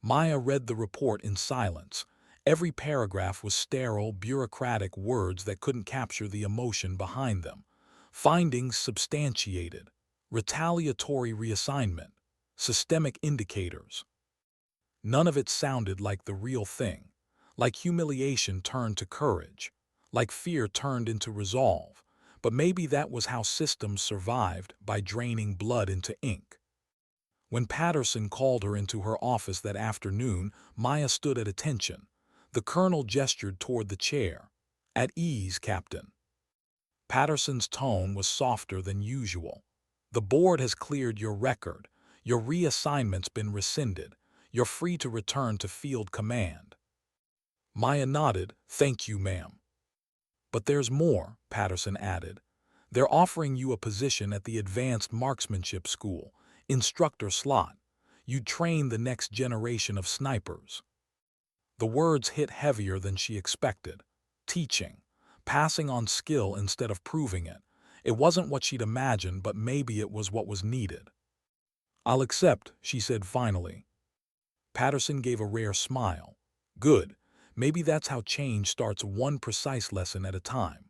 Maya read the report in silence. Every paragraph was sterile, bureaucratic words that couldn't capture the emotion behind them. Findings substantiated. Retaliatory reassignment. Systemic indicators. None of it sounded like the real thing. Like humiliation turned to courage. Like fear turned into resolve. But maybe that was how systems survived, by draining blood into ink. When Patterson called her into her office that afternoon, Maya stood at attention. The colonel gestured toward the chair. "At ease, Captain." Patterson's tone was softer than usual. "The board has cleared your record. Your reassignment's been rescinded. You're free to return to field command." Maya nodded. "Thank you, ma'am." "But there's more," Patterson added. "They're offering you a position at the Advanced Marksmanship School, instructor slot. You'd train the next generation of snipers." The words hit heavier than she expected. Teaching. Passing on skill instead of proving it. It wasn't what she'd imagined, but maybe it was what was needed. "I'll accept," she said finally. Patterson gave a rare smile. "Good. Maybe that's how change starts, one precise lesson at a time."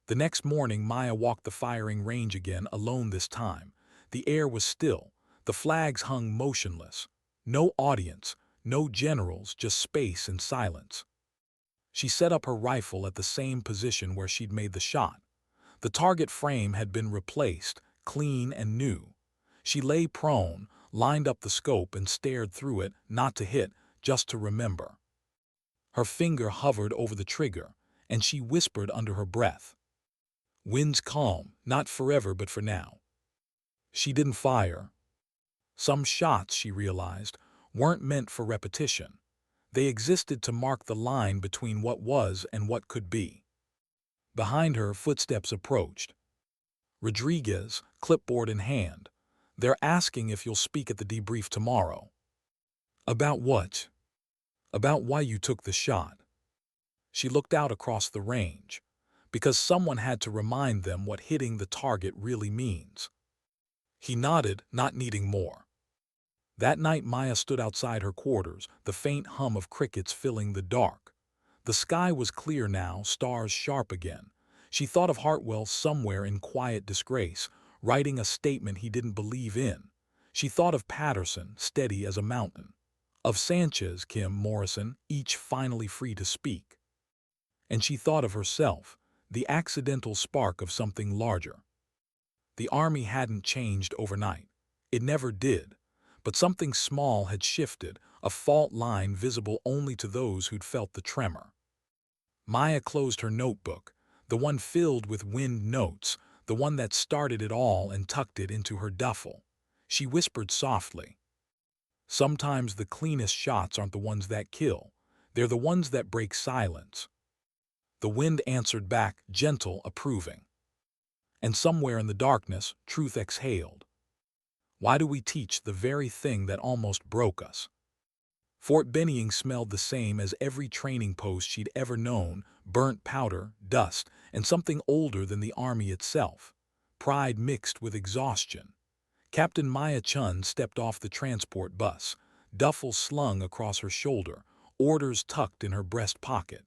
The next morning, Maya walked the firing range again, alone this time. The air was still. The flags hung motionless. No audience, no generals, just space and silence. She set up her rifle at the same position where she'd made the shot. The target frame had been replaced, clean and new. She lay prone, lined up the scope and stared through it, not to hit, just to remember. Her finger hovered over the trigger, and she whispered under her breath, "Wind's calm, not forever but for now." She didn't fire. Some shots, she realized, weren't meant for repetition. They existed to mark the line between what was and what could be. Behind her, footsteps approached. Rodriguez, clipboard in hand. "They're asking if you'll speak at the debrief tomorrow." "About what?" "About why you took the shot." She looked out across the range. Because someone had to remind them what hitting the target really means. He nodded, not needing more. That night, Maya stood outside her quarters, the faint hum of crickets filling the dark. The sky was clear now, stars sharp again. She thought of Hartwell somewhere in quiet disgrace, writing a statement he didn't believe in. She thought of Patterson, steady as a mountain. Of Sanchez, Kim, Morrison, each finally free to speak. And she thought of herself, the accidental spark of something larger. The army hadn't changed overnight. It never did. But something small had shifted, a fault line visible only to those who'd felt the tremor. Maya closed her notebook, the one filled with wind notes, the one that started it all, and tucked it into her duffel. She whispered softly, "Sometimes the cleanest shots aren't the ones that kill. They're the ones that break silence." The wind answered back, gentle, approving. And somewhere in the darkness, truth exhaled. Why do we teach the very thing that almost broke us? Fort Benning smelled the same as every training post she'd ever known: burnt powder, dust, and something older than the army itself. Pride mixed with exhaustion. Captain Maya Chun stepped off the transport bus, duffel slung across her shoulder, orders tucked in her breast pocket.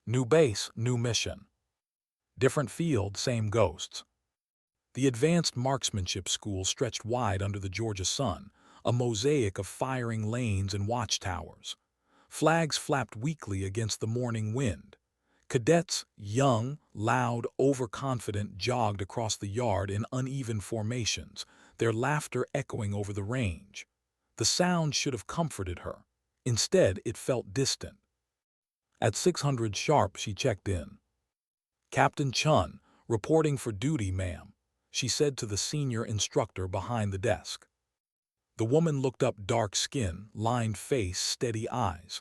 New base, new mission. Different field, same ghosts. The advanced marksmanship school stretched wide under the Georgia sun, a mosaic of firing lanes and watchtowers. Flags flapped weakly against the morning wind. Cadets, young, loud, overconfident, jogged across the yard in uneven formations, their laughter echoing over the range. The sound should have comforted her. Instead, it felt distant. At 600 sharp, she checked in. "Captain Chun, reporting for duty, ma'am," she said to the senior instructor behind the desk. The woman looked up, dark skin, lined face, steady eyes.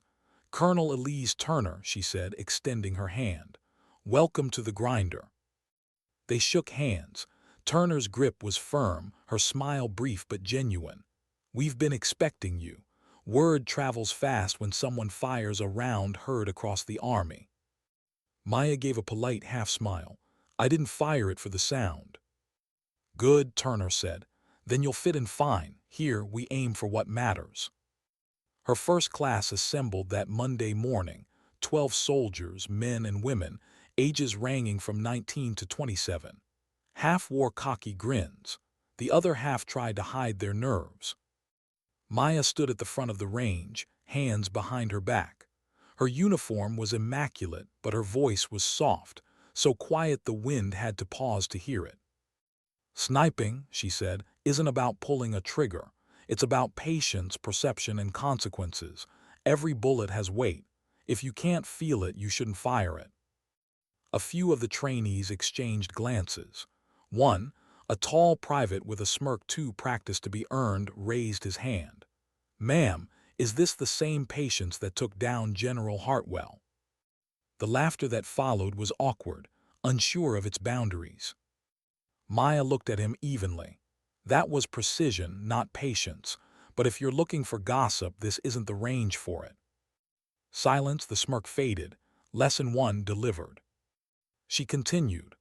"Colonel Elise Turner," she said, extending her hand. "Welcome to the grinder." They shook hands. Turner's grip was firm, her smile brief but genuine. "We've been expecting you." Word travels fast when someone fires a round heard across the army. Maya gave a polite half-smile. "I didn't fire it for the sound." "Good," Turner said. "Then you'll fit in fine. Here, we aim for what matters." Her first class assembled that Monday morning, 12 soldiers, men and women, ages ranging from 19 to 27. Half wore cocky grins. The other half tried to hide their nerves. Maya stood at the front of the range, hands behind her back. Her uniform was immaculate, but her voice was soft, so quiet the wind had to pause to hear it. "Sniping," she said, "isn't about pulling a trigger. It's about patience, perception, and consequences. Every bullet has weight. If you can't feel it, you shouldn't fire it." A few of the trainees exchanged glances. One, a tall private with a smirk too practiced to be earned, raised his hand. "Ma'am, is this the same patience that took down General Hartwell?" The laughter that followed was awkward, unsure of its boundaries. Maya looked at him evenly. That was precision, not patience. But if you're looking for gossip, this isn't the range for it. Silence, the smirk faded. Lesson 1 delivered. She continued.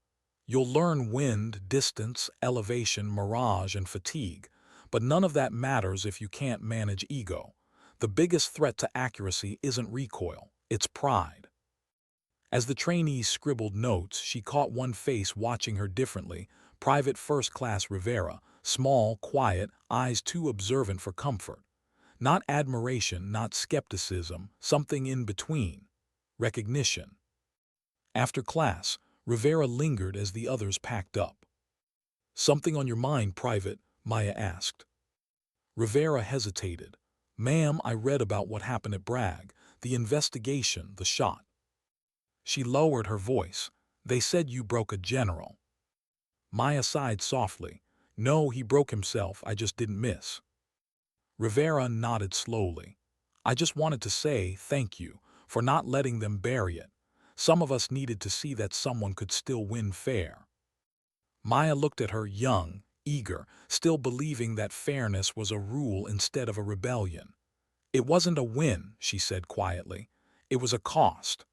"You'll learn wind, distance, elevation, mirage, and fatigue. But none of that matters if you can't manage ego. The biggest threat to accuracy isn't recoil, it's pride." As the trainees scribbled notes, she caught one face watching her differently: Private First Class Rivera, small, quiet, eyes too observant for comfort. Not admiration, not skepticism, something in between. Recognition. After class, Rivera lingered as the others packed up. "Something on your mind, Private?" Maya asked. Rivera hesitated. "Ma'am, I read about what happened at Bragg, the investigation, the shot." She lowered her voice. "They said you broke a general." Maya sighed softly. "No, he broke himself, I just didn't miss." Rivera nodded slowly. "I just wanted to say thank you for not letting them bury it. Some of us needed to see that someone could still win fair." Maya looked at her, young, eager, still believing that fairness was a rule instead of a rebellion. "It wasn't a win," she said quietly. "It was a cost."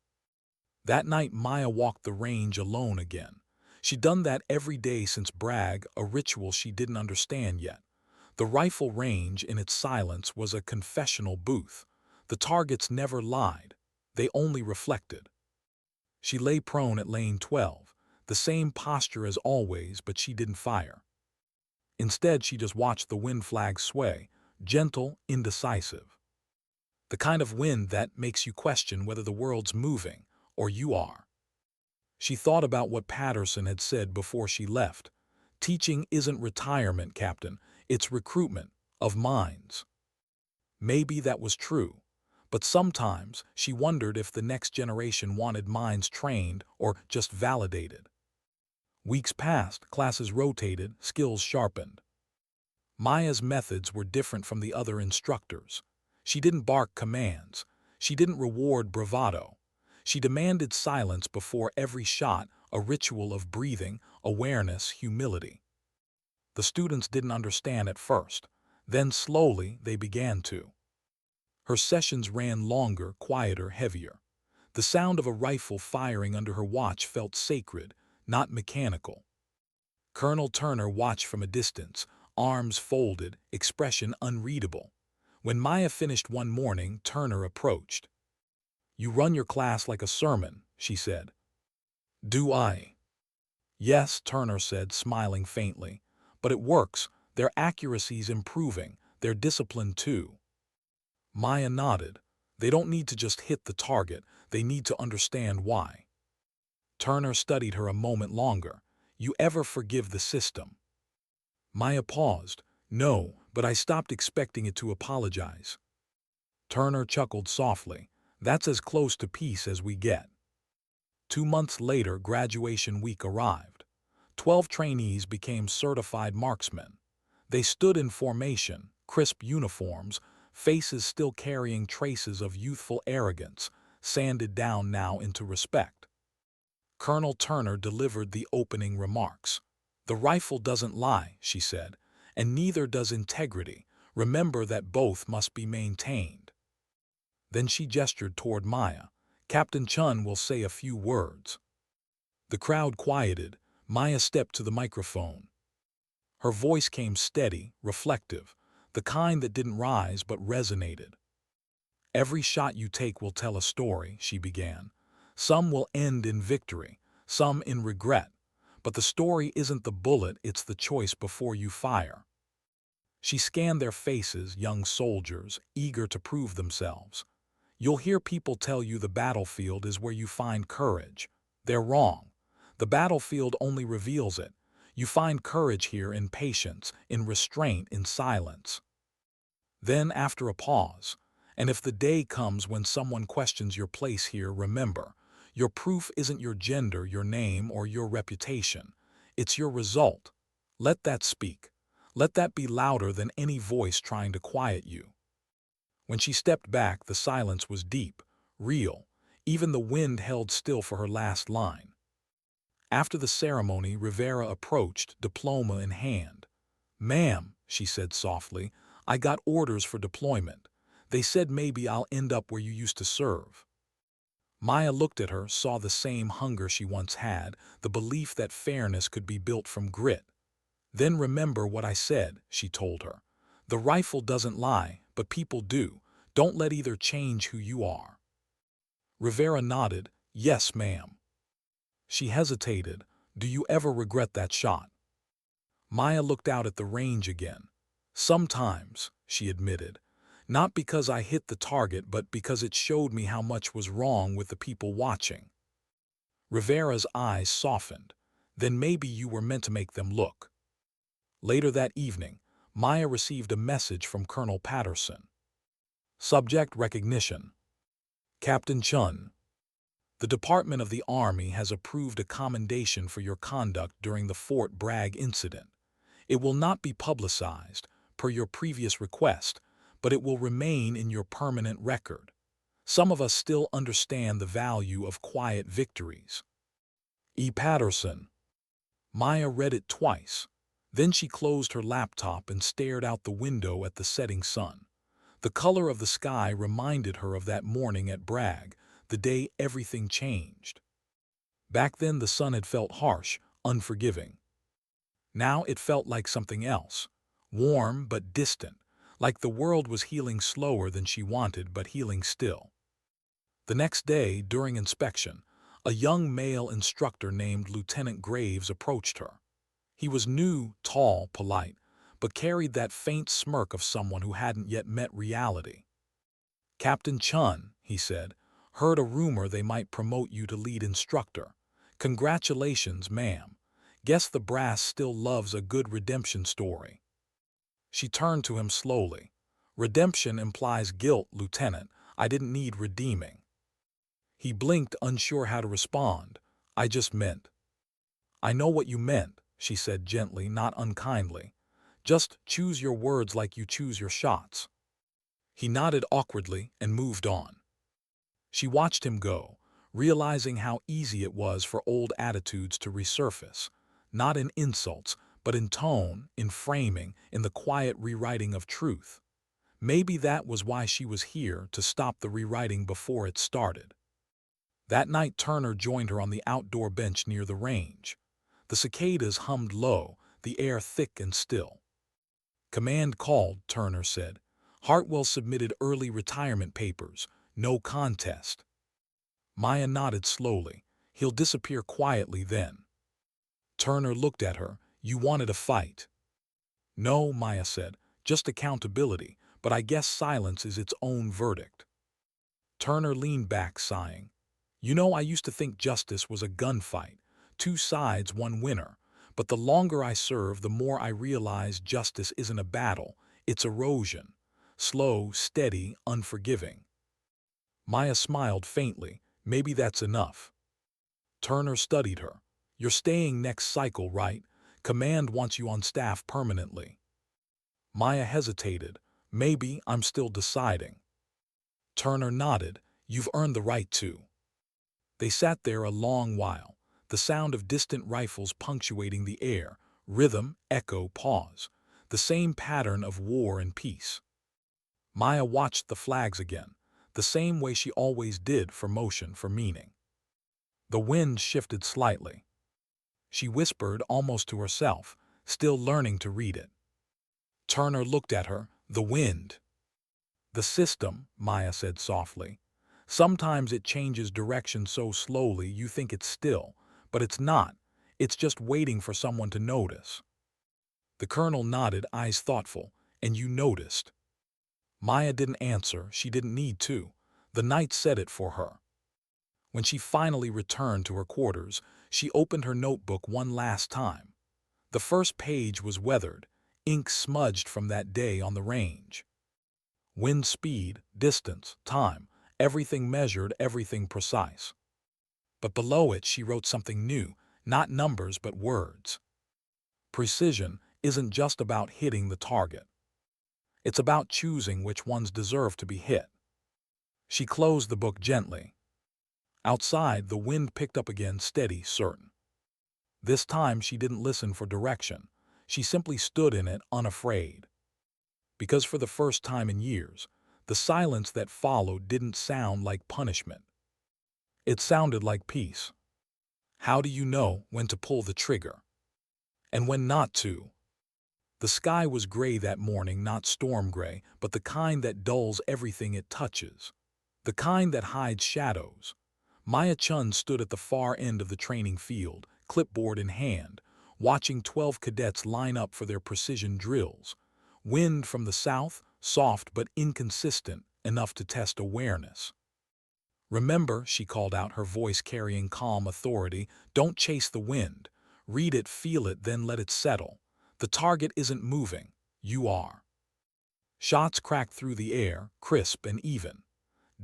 That night Maya walked the range alone again. She'd done that every day since Bragg, a ritual she didn't understand yet. The rifle range, in its silence, was a confessional booth. The targets never lied. They only reflected. She lay prone at lane 12, the same posture as always, but she didn't fire. Instead, she just watched the wind flags sway, gentle, indecisive. The kind of wind that makes you question whether the world's moving, or you are. She thought about what Patterson had said before she left. Teaching isn't retirement, Captain, it's recruitment of minds. Maybe that was true, but sometimes she wondered if the next generation wanted minds trained or just validated. Weeks passed, classes rotated, skills sharpened. Maya's methods were different from the other instructors. She didn't bark commands. She didn't reward bravado. She demanded silence before every shot, a ritual of breathing, awareness, humility. The students didn't understand at first. Then slowly they began to. Her sessions ran longer, quieter, heavier. The sound of a rifle firing under her watch felt sacred, not mechanical. Colonel Turner watched from a distance, arms folded, expression unreadable. When Maya finished one morning, Turner approached. "You run your class like a sermon," she said. "Do I?" "Yes," Turner said, smiling faintly. "But it works. Their accuracy's improving, their discipline too." Maya nodded. "They don't need to just hit the target, they need to understand why." Turner studied her a moment longer. "You ever forgive the system?" Maya paused. "No, but I stopped expecting it to apologize." Turner chuckled softly. "That's as close to peace as we get." 2 months later, graduation week arrived. 12 trainees became certified marksmen. They stood in formation, crisp uniforms, faces still carrying traces of youthful arrogance, sanded down now into respect. Colonel Turner delivered the opening remarks. "The rifle doesn't lie," she said, "and neither does integrity. Remember that both must be maintained." Then she gestured toward Maya. "Captain Chun will say a few words." The crowd quieted. Maya stepped to the microphone. Her voice came steady, reflective, the kind that didn't rise but resonated. "Every shot you take will tell a story," she began. "Some will end in victory, some in regret. But the story isn't the bullet, it's the choice before you fire." She scanned their faces, young soldiers, eager to prove themselves. "You'll hear people tell you the battlefield is where you find courage. They're wrong. The battlefield only reveals it. You find courage here in patience, in restraint, in silence." Then, after a pause, "And if the day comes when someone questions your place here, remember, your proof isn't your gender, your name, or your reputation. It's your result. Let that speak. Let that be louder than any voice trying to quiet you." When she stepped back, the silence was deep, real. Even the wind held still for her last line. After the ceremony, Rivera approached, diploma in hand. "Ma'am," she said softly, "I got orders for deployment. They said maybe I'll end up where you used to serve." Maya looked at her, saw the same hunger she once had, the belief that fairness could be built from grit. "Then remember what I said," she told her. "The rifle doesn't lie, but people do. Don't let either change who you are." Rivera nodded. "Yes, ma'am." She hesitated. "Do you ever regret that shot?" Maya looked out at the range again. "Sometimes," she admitted. "Not because I hit the target, but because it showed me how much was wrong with the people watching." Rivera's eyes softened. "Then maybe you were meant to make them look." Later that evening, Maya received a message from Colonel Patterson. Subject recognition. "Captain Chun, the Department of the Army has approved a commendation for your conduct during the Fort Bragg incident. It will not be publicized, per your previous request, but it will remain in your permanent record. Some of us still understand the value of quiet victories. E. Patterson." Maya read it twice. Then she closed her laptop and stared out the window at the setting sun. The color of the sky reminded her of that morning at Bragg, the day everything changed. Back then the sun had felt harsh, unforgiving. Now it felt like something else, warm but distant, like the world was healing slower than she wanted, but healing still. The next day, during inspection, A young male instructor named Lieutenant Graves approached her. He was new, tall, polite, but carried that faint smirk of someone who hadn't yet met reality. "Captain Chun," he said, "heard a rumor they might promote you to lead instructor. Congratulations, ma'am. Guess the brass still loves a good redemption story." She turned to him slowly. "Redemption implies guilt, Lieutenant. I didn't need redeeming." He blinked, unsure how to respond. "I just meant—" "I know what you meant," she said gently, not unkindly. "Just choose your words like you choose your shots." He nodded awkwardly and moved on. She watched him go, realizing how easy it was for old attitudes to resurface, not in insults, but in tone, in framing, in the quiet rewriting of truth. Maybe that was why she was here, to stop the rewriting before it started. That night Turner joined her on the outdoor bench near the range. The cicadas hummed low, the air thick and still. "Command called," Turner said. "Hartwell submitted early retirement papers. No contest." Maya nodded slowly. "He'll disappear quietly then." Turner looked at her. "You wanted a fight." "No," Maya said. "Just accountability, but I guess silence is its own verdict." Turner leaned back, sighing. "You know, I used to think justice was a gunfight. Two sides, one winner. But the longer I serve, the more I realize justice isn't a battle. It's erosion. Slow, steady, unforgiving." Maya smiled faintly. "Maybe that's enough." Turner studied her. "You're staying next cycle, right? Command wants you on staff permanently." Maya hesitated. "Maybe, I'm still deciding." Turner nodded. "You've earned the right to." They sat there a long while, the sound of distant rifles punctuating the air, rhythm, echo, pause, the same pattern of war and peace. Maya watched the flags again, the same way she always did, for motion, for meaning. The wind shifted slightly. She whispered, almost to herself, still learning to read it. Turner looked at her. "The wind." "The system," Maya said softly. "Sometimes it changes direction so slowly you think it's still, but it's not. It's just waiting for someone to notice." The colonel nodded, eyes thoughtful. "And you noticed?" Maya didn't answer. She didn't need to. The night said it for her. When she finally returned to her quarters, she opened her notebook one last time. The first page was weathered, ink smudged from that day on the range. Wind speed, distance, time, everything measured, everything precise. But below it she wrote something new, not numbers but words. "Precision isn't just about hitting the target. It's about choosing which ones deserve to be hit." She closed the book gently. Outside, the wind picked up again, steady, certain. This time she didn't listen for direction. She simply stood in it, unafraid. Because for the first time in years, the silence that followed didn't sound like punishment. It sounded like peace. How do you know when to pull the trigger? And when not to? The sky was gray that morning, not storm gray, but the kind that dulls everything it touches. The kind that hides shadows. Maya Chun stood at the far end of the training field, clipboard in hand, watching 12 cadets line up for their precision drills. Wind from the south, soft but inconsistent, enough to test awareness. "Remember," she called out, her voice carrying calm authority, "don't chase the wind. Read it, feel it, then let it settle. The target isn't moving. You are." Shots cracked through the air, crisp and even.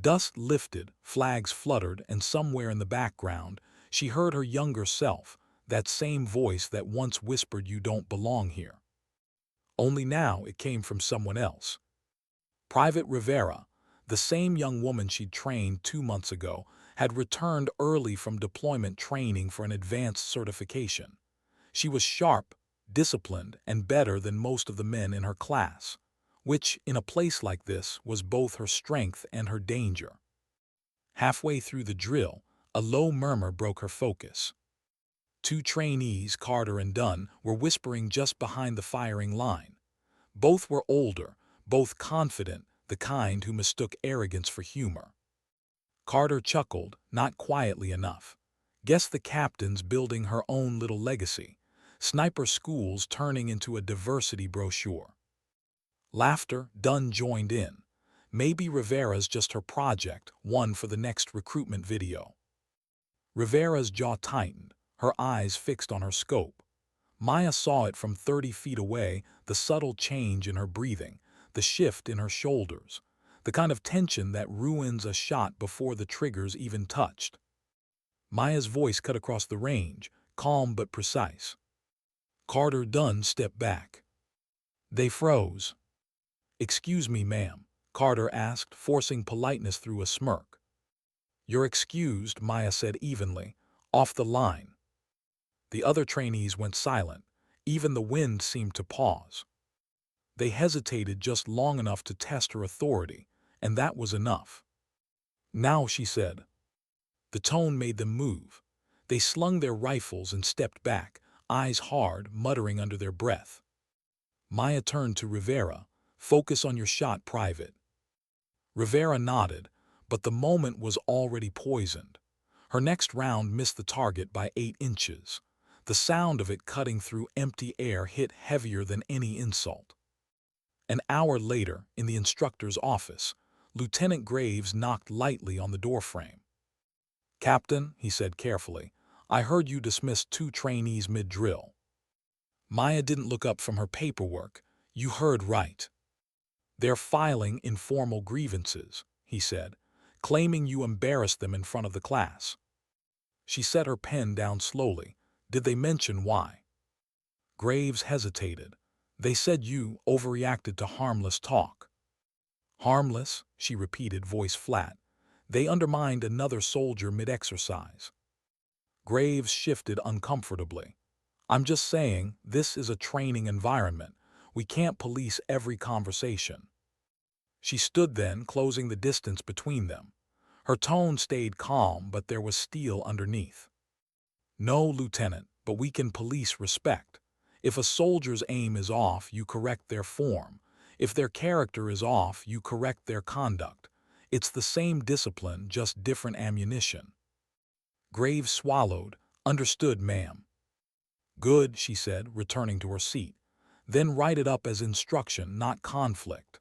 Dust lifted, flags fluttered, and somewhere in the background, she heard her younger self, that same voice that once whispered, "You don't belong here." Only now it came from someone else. Private Rivera, the same young woman she'd trained 2 months ago, had returned early from deployment training for an advanced certification. She was sharp, disciplined, and better than most of the men in her class, which, in a place like this, was both her strength and her danger. Halfway through the drill, a low murmur broke her focus. Two trainees, Carter and Dunn, were whispering just behind the firing line. Both were older, both confident, the kind who mistook arrogance for humor. Carter chuckled, not quietly enough. Guess the captain's building her own little legacy. Sniper schools turning into a diversity brochure. Laughter, Dunn joined in. Maybe Rivera's just her project, one for the next recruitment video. Rivera's jaw tightened, her eyes fixed on her scope. Maya saw it from 30 feet away, the subtle change in her breathing, the shift in her shoulders, the kind of tension that ruins a shot before the trigger's even touched. Maya's voice cut across the range, calm but precise. Carter Dunn stepped back. They froze. "Excuse me, ma'am," Carter asked, forcing politeness through a smirk. "You're excused," Maya said evenly. "Off the line." The other trainees went silent. Even the wind seemed to pause. They hesitated just long enough to test her authority, and that was enough. "Now," she said. The tone made them move. They slung their rifles and stepped back, eyes hard, muttering under their breath. Maya turned to Rivera. "Focus on your shot, Private." Rivera nodded, but the moment was already poisoned. Her next round missed the target by 8 inches. The sound of it cutting through empty air hit heavier than any insult. An hour later, in the instructor's office, Lieutenant Graves knocked lightly on the doorframe. "Captain," he said carefully, "I heard you dismissed 2 trainees mid-drill." Maya didn't look up from her paperwork. "You heard right. They're filing informal grievances," he said, "claiming you embarrassed them in front of the class." She set her pen down slowly. "Did they mention why?" Graves hesitated. "They said you overreacted to harmless talk." "Harmless?" she repeated, voice flat. "They undermined another soldier mid-exercise." Graves shifted uncomfortably. "I'm just saying, this is a training environment. We can't police every conversation." She stood then, closing the distance between them. Her tone stayed calm, but there was steel underneath. "No, Lieutenant, but we can police respect. If a soldier's aim is off, you correct their form. If their character is off, you correct their conduct. It's the same discipline, just different ammunition." Graves swallowed. "Understood, ma'am." "Good," she said, returning to her seat. "Then write it up as instruction, not conflict."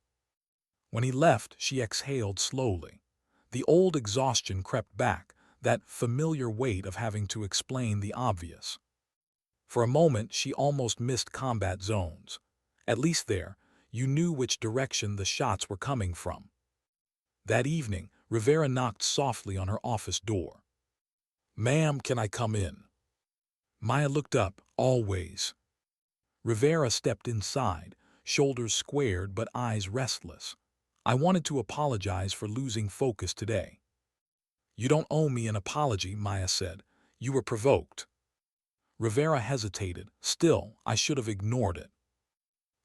When he left, she exhaled slowly. The old exhaustion crept back, that familiar weight of having to explain the obvious. For a moment, she almost missed combat zones. At least there, you knew which direction the shots were coming from. That evening, Rivera knocked softly on her office door. "Ma'am, can I come in?" Maya looked up. "Always." Rivera stepped inside, shoulders squared but eyes restless. "I wanted to apologize for losing focus today." "You don't owe me an apology," Maya said. "You were provoked." Rivera hesitated. "Still, I should have ignored it."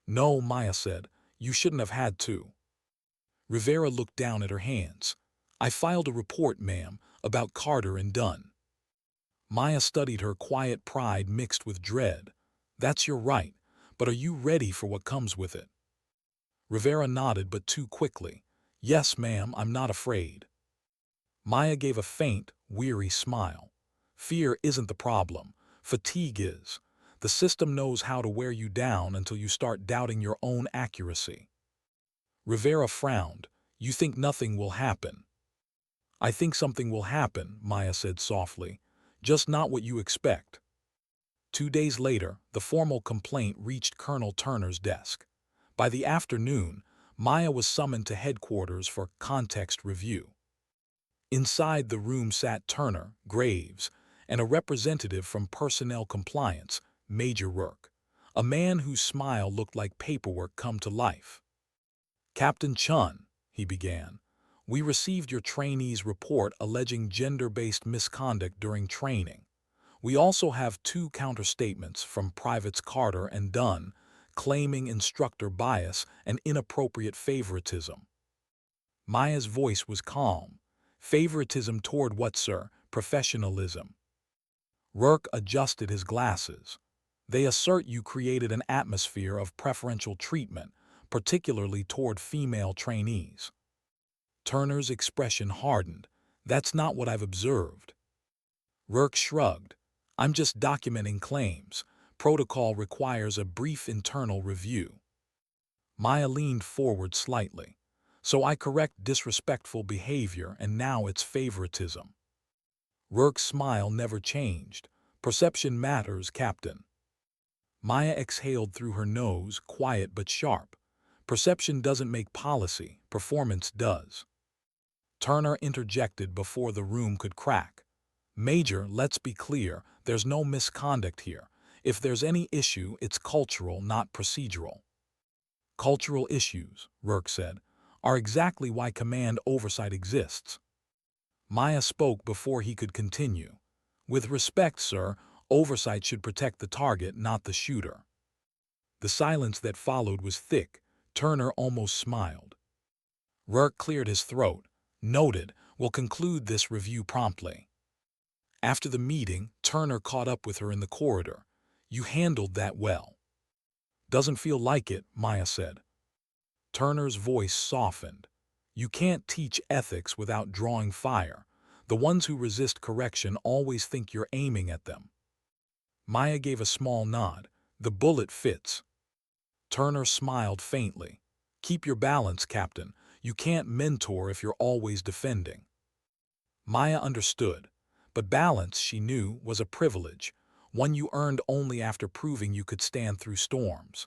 "No," Maya said. "You shouldn't have had to." Rivera looked down at her hands. "I filed a report, ma'am, about Carter and Dunn." Maya studied her, quiet pride mixed with dread. "That's your right, but are you ready for what comes with it?" Rivera nodded, but too quickly. "Yes, ma'am, I'm not afraid." Maya gave a faint, weary smile. "Fear isn't the problem. Fatigue is. The system knows how to wear you down until you start doubting your own accuracy." Rivera frowned. "You think nothing will happen?" "I think something will happen," Maya said softly. "Just not what you expect." 2 days later, the formal complaint reached Colonel Turner's desk. By the afternoon, Maya was summoned to headquarters for context review. Inside the room sat Turner, Graves, and a representative from Personnel Compliance, Major Rourke, a man whose smile looked like paperwork come to life. "Captain Chun," he began, "we received your trainee's report alleging gender-based misconduct during training. We also have 2 counterstatements from Privates Carter and Dunn claiming instructor bias and inappropriate favoritism." Maya's voice was calm. "Favoritism toward what, sir? Professionalism." Rourke adjusted his glasses. "They assert you created an atmosphere of preferential treatment, particularly toward female trainees." Turner's expression hardened. "That's not what I've observed." Rourke shrugged. I'm just documenting claims. Protocol requires a brief internal review. Maya leaned forward slightly. So I correct disrespectful behavior and now it's favoritism. Rourke's smile never changed. Perception matters, Captain. Maya exhaled through her nose, quiet but sharp. Perception doesn't make policy, performance does. Turner interjected before the room could crack. Major, let's be clear, there's no misconduct here. If there's any issue, it's cultural, not procedural. Cultural issues, Rourke said, are exactly why command oversight exists. Maya spoke before he could continue. With respect, sir, oversight should protect the target, not the shooter. The silence that followed was thick. Turner almost smiled. Rourke cleared his throat. Noted, we'll conclude this review promptly. After the meeting, Turner caught up with her in the corridor. You handled that well. Doesn't feel like it, Maya said. Turner's voice softened. You can't teach ethics without drawing fire. The ones who resist correction always think you're aiming at them. Maya gave a small nod. The bullet fits. Turner smiled faintly. Keep your balance, Captain. You can't mentor if you're always defending. Maya understood. But balance, she knew, was a privilege, one you earned only after proving you could stand through storms.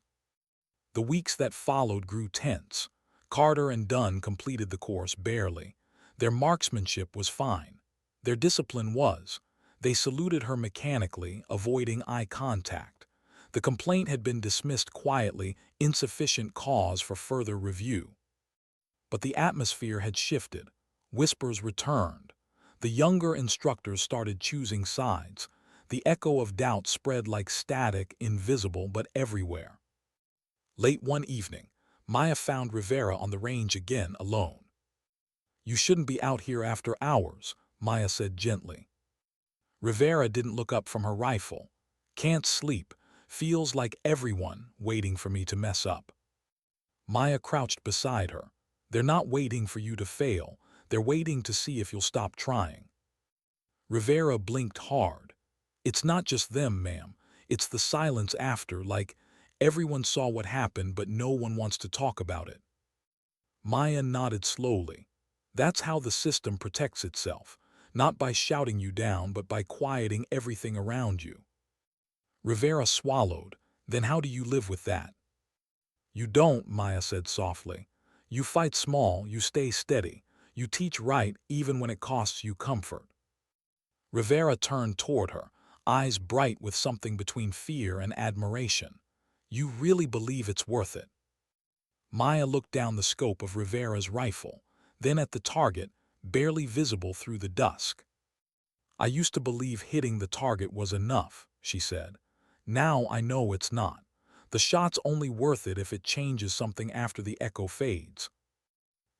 The weeks that followed grew tense. Carter and Dunn completed the course barely. Their marksmanship was fine. Their discipline was. They saluted her mechanically, avoiding eye contact. The complaint had been dismissed quietly, insufficient cause for further review. But the atmosphere had shifted. Whispers returned. The younger instructors started choosing sides. The echo of doubt spread like static, invisible but everywhere. Late one evening, Maya found Rivera on the range again, alone. You shouldn't be out here after hours, Maya said gently. Rivera didn't look up from her rifle. Can't sleep. Feels like everyone waiting for me to mess up. Maya crouched beside her. They're not waiting for you to fail. They're waiting to see if you'll stop trying. Rivera blinked hard. It's not just them, ma'am. It's the silence after, like everyone saw what happened but no one wants to talk about it. Maya nodded slowly. That's how the system protects itself, not by shouting you down but by quieting everything around you. Rivera swallowed. Then how do you live with that? You don't, Maya said softly. You fight small, you stay steady. You teach right even when it costs you comfort. Rivera turned toward her, eyes bright with something between fear and admiration. You really believe it's worth it? Maya looked down the scope of Rivera's rifle, then at the target, barely visible through the dusk. I used to believe hitting the target was enough, she said. Now I know it's not. The shot's only worth it if it changes something after the echo fades.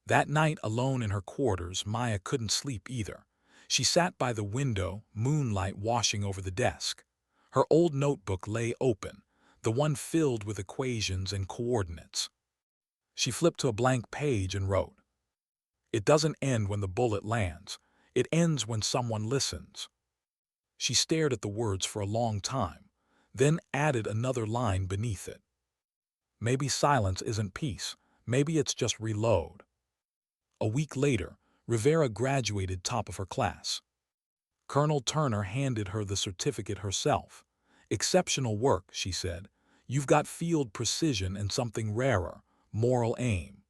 That night, alone in her quarters, Maya couldn't sleep either. She sat by the window, moonlight washing over the desk. Her old notebook lay open, the one filled with equations and coordinates. She flipped to a blank page and wrote, "It doesn't end when the bullet lands. It ends when someone listens." She stared at the words for a long time, then added another line beneath it. Maybe silence isn't peace. Maybe it's just reload. A week later, Rivera graduated top of her class. Colonel Turner handed her the certificate herself. Exceptional work, she said. You've got field precision and something rarer, moral aim.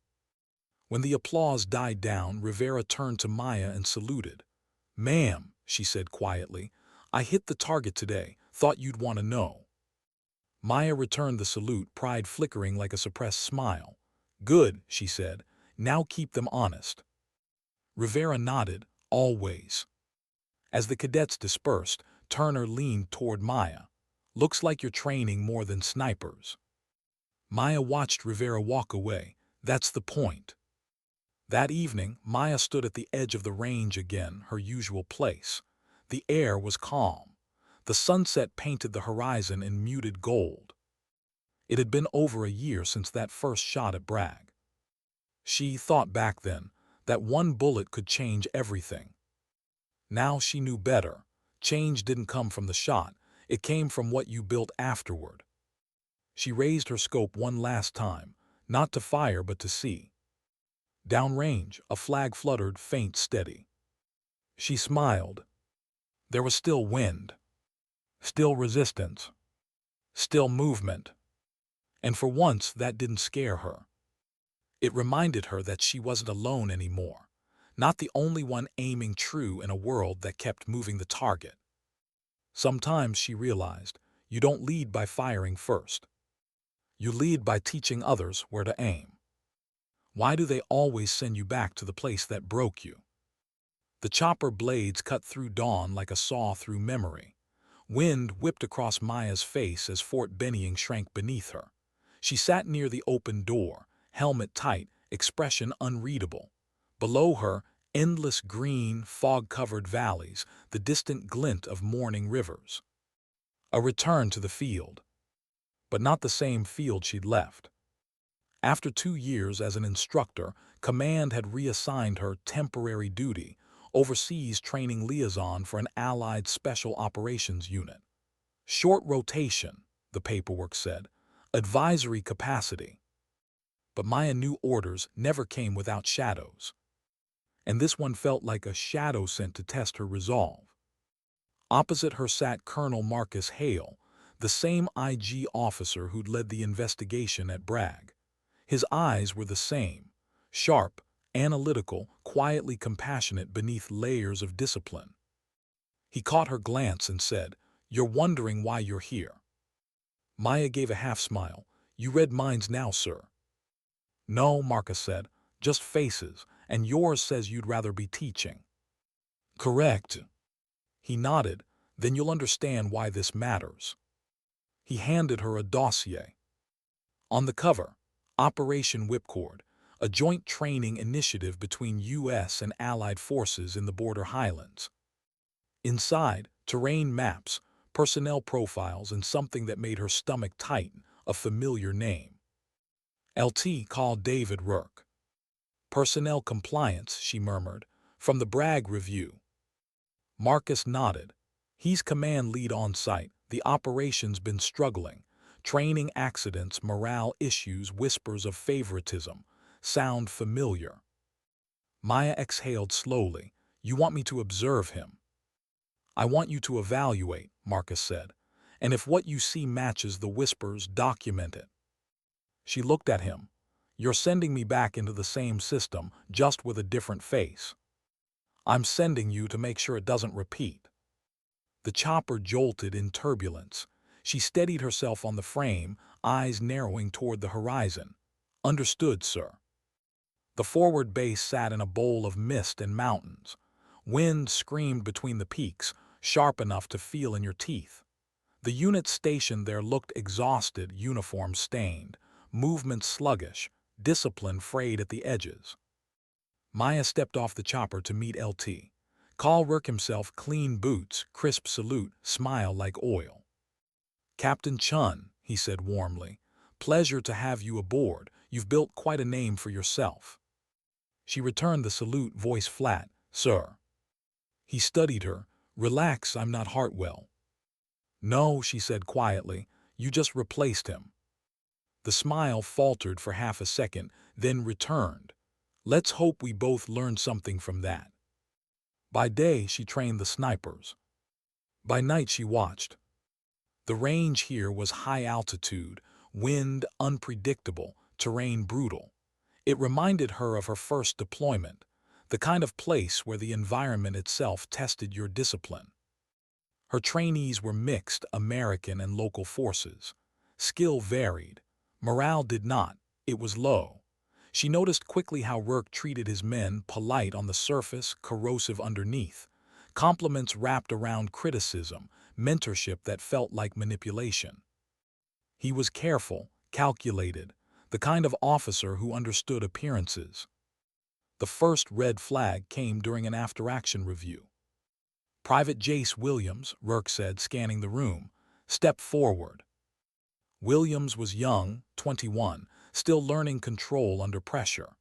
When the applause died down, Rivera turned to Maya and saluted. Ma'am, she said quietly, I hit the target today. Thought you'd want to know. Maya returned the salute, pride flickering like a suppressed smile. Good, she said. Now keep them honest. Rivera nodded, always. As the cadets dispersed, Turner leaned toward Maya. Looks like you're training more than snipers. Maya watched Rivera walk away. That's the point. That evening, Maya stood at the edge of the range again, her usual place. The air was calm. The sunset painted the horizon in muted gold. It had been over a year since that first shot at Bragg. She thought back then that one bullet could change everything. Now she knew better. Change didn't come from the shot, it came from what you built afterward. She raised her scope one last time, not to fire but to see. Downrange, a flag fluttered, faint, steady. She smiled. There was still wind, still resistance, still movement. And for once, that didn't scare her. It reminded her that she wasn't alone anymore, not the only one aiming true in a world that kept moving the target. Sometimes, she realized, you don't lead by firing first. You lead by teaching others where to aim. Why do they always send you back to the place that broke you? The chopper blades cut through dawn like a saw through memory. Wind whipped across Maya's face as Fort Benning shrank beneath her. She sat near the open door, helmet tight, expression unreadable. Below her, endless green, fog-covered valleys, the distant glint of morning rivers. A return to the field. But not the same field she'd left. After 2 years as an instructor, command had reassigned her temporary duty, overseas training liaison for an Allied Special Operations Unit. Short rotation, the paperwork said, advisory capacity. But Maya knew orders never came without shadows. And this one felt like a shadow sent to test her resolve. Opposite her sat Colonel Marcus Hale, the same IG officer who'd led the investigation at Bragg. His eyes were the same, sharp, analytical, quietly compassionate beneath layers of discipline. He caught her glance and said, "You're wondering why you're here." Maya gave a half-smile. "You read minds now, sir." "No," Marcus said, "just faces, and yours says you'd rather be teaching." "Correct." He nodded. "Then you'll understand why this matters." He handed her a dossier. On the cover, Operation Whipcord, a joint training initiative between U.S. and Allied forces in the Border Highlands. Inside, terrain maps, personnel profiles, and something that made her stomach tighten, a familiar name. LT called David Rourke. "Personnel compliance," she murmured, "from the Bragg Review." Marcus nodded. "He's command lead on site. The operation's been struggling. Training accidents, morale issues, whispers of favoritism. Sound familiar?" Maya exhaled slowly. "You want me to observe him?" "I want you to evaluate," Marcus said. "And if what you see matches the whispers, document it." She looked at him. "You're sending me back into the same system, just with a different face." "I'm sending you to make sure it doesn't repeat." The chopper jolted in turbulence. She steadied herself on the frame, eyes narrowing toward the horizon. "Understood, sir." The forward base sat in a bowl of mist and mountains. Wind screamed between the peaks, sharp enough to feel in your teeth. The unit stationed there looked exhausted, uniform stained, movement sluggish, discipline frayed at the edges. Maya stepped off the chopper to meet LT. Call Rourke himself, clean boots, crisp salute, smile like oil. "Captain Chun," he said warmly, "pleasure to have you aboard. You've built quite a name for yourself." She returned the salute, voice flat, "Sir." He studied her. "Relax, I'm not Hartwell." "No," she said quietly, "you just replaced him." The smile faltered for half a second, then returned. "Let's hope we both learned something from that." By day, she trained the snipers. By night, she watched. The range here was high altitude, wind unpredictable, terrain brutal. It reminded her of her first deployment, the kind of place where the environment itself tested your discipline. Her trainees were mixed, American and local forces. Skill varied. Morale did not. It was low. She noticed quickly how Rourke treated his men, polite on the surface, corrosive underneath. Compliments wrapped around criticism, mentorship that felt like manipulation. He was careful, calculated, the kind of officer who understood appearances. The first red flag came during an after-action review. "Private Jace Williams," Rourke said, scanning the room, "step forward." Williams was young, 21, still learning control under pressure.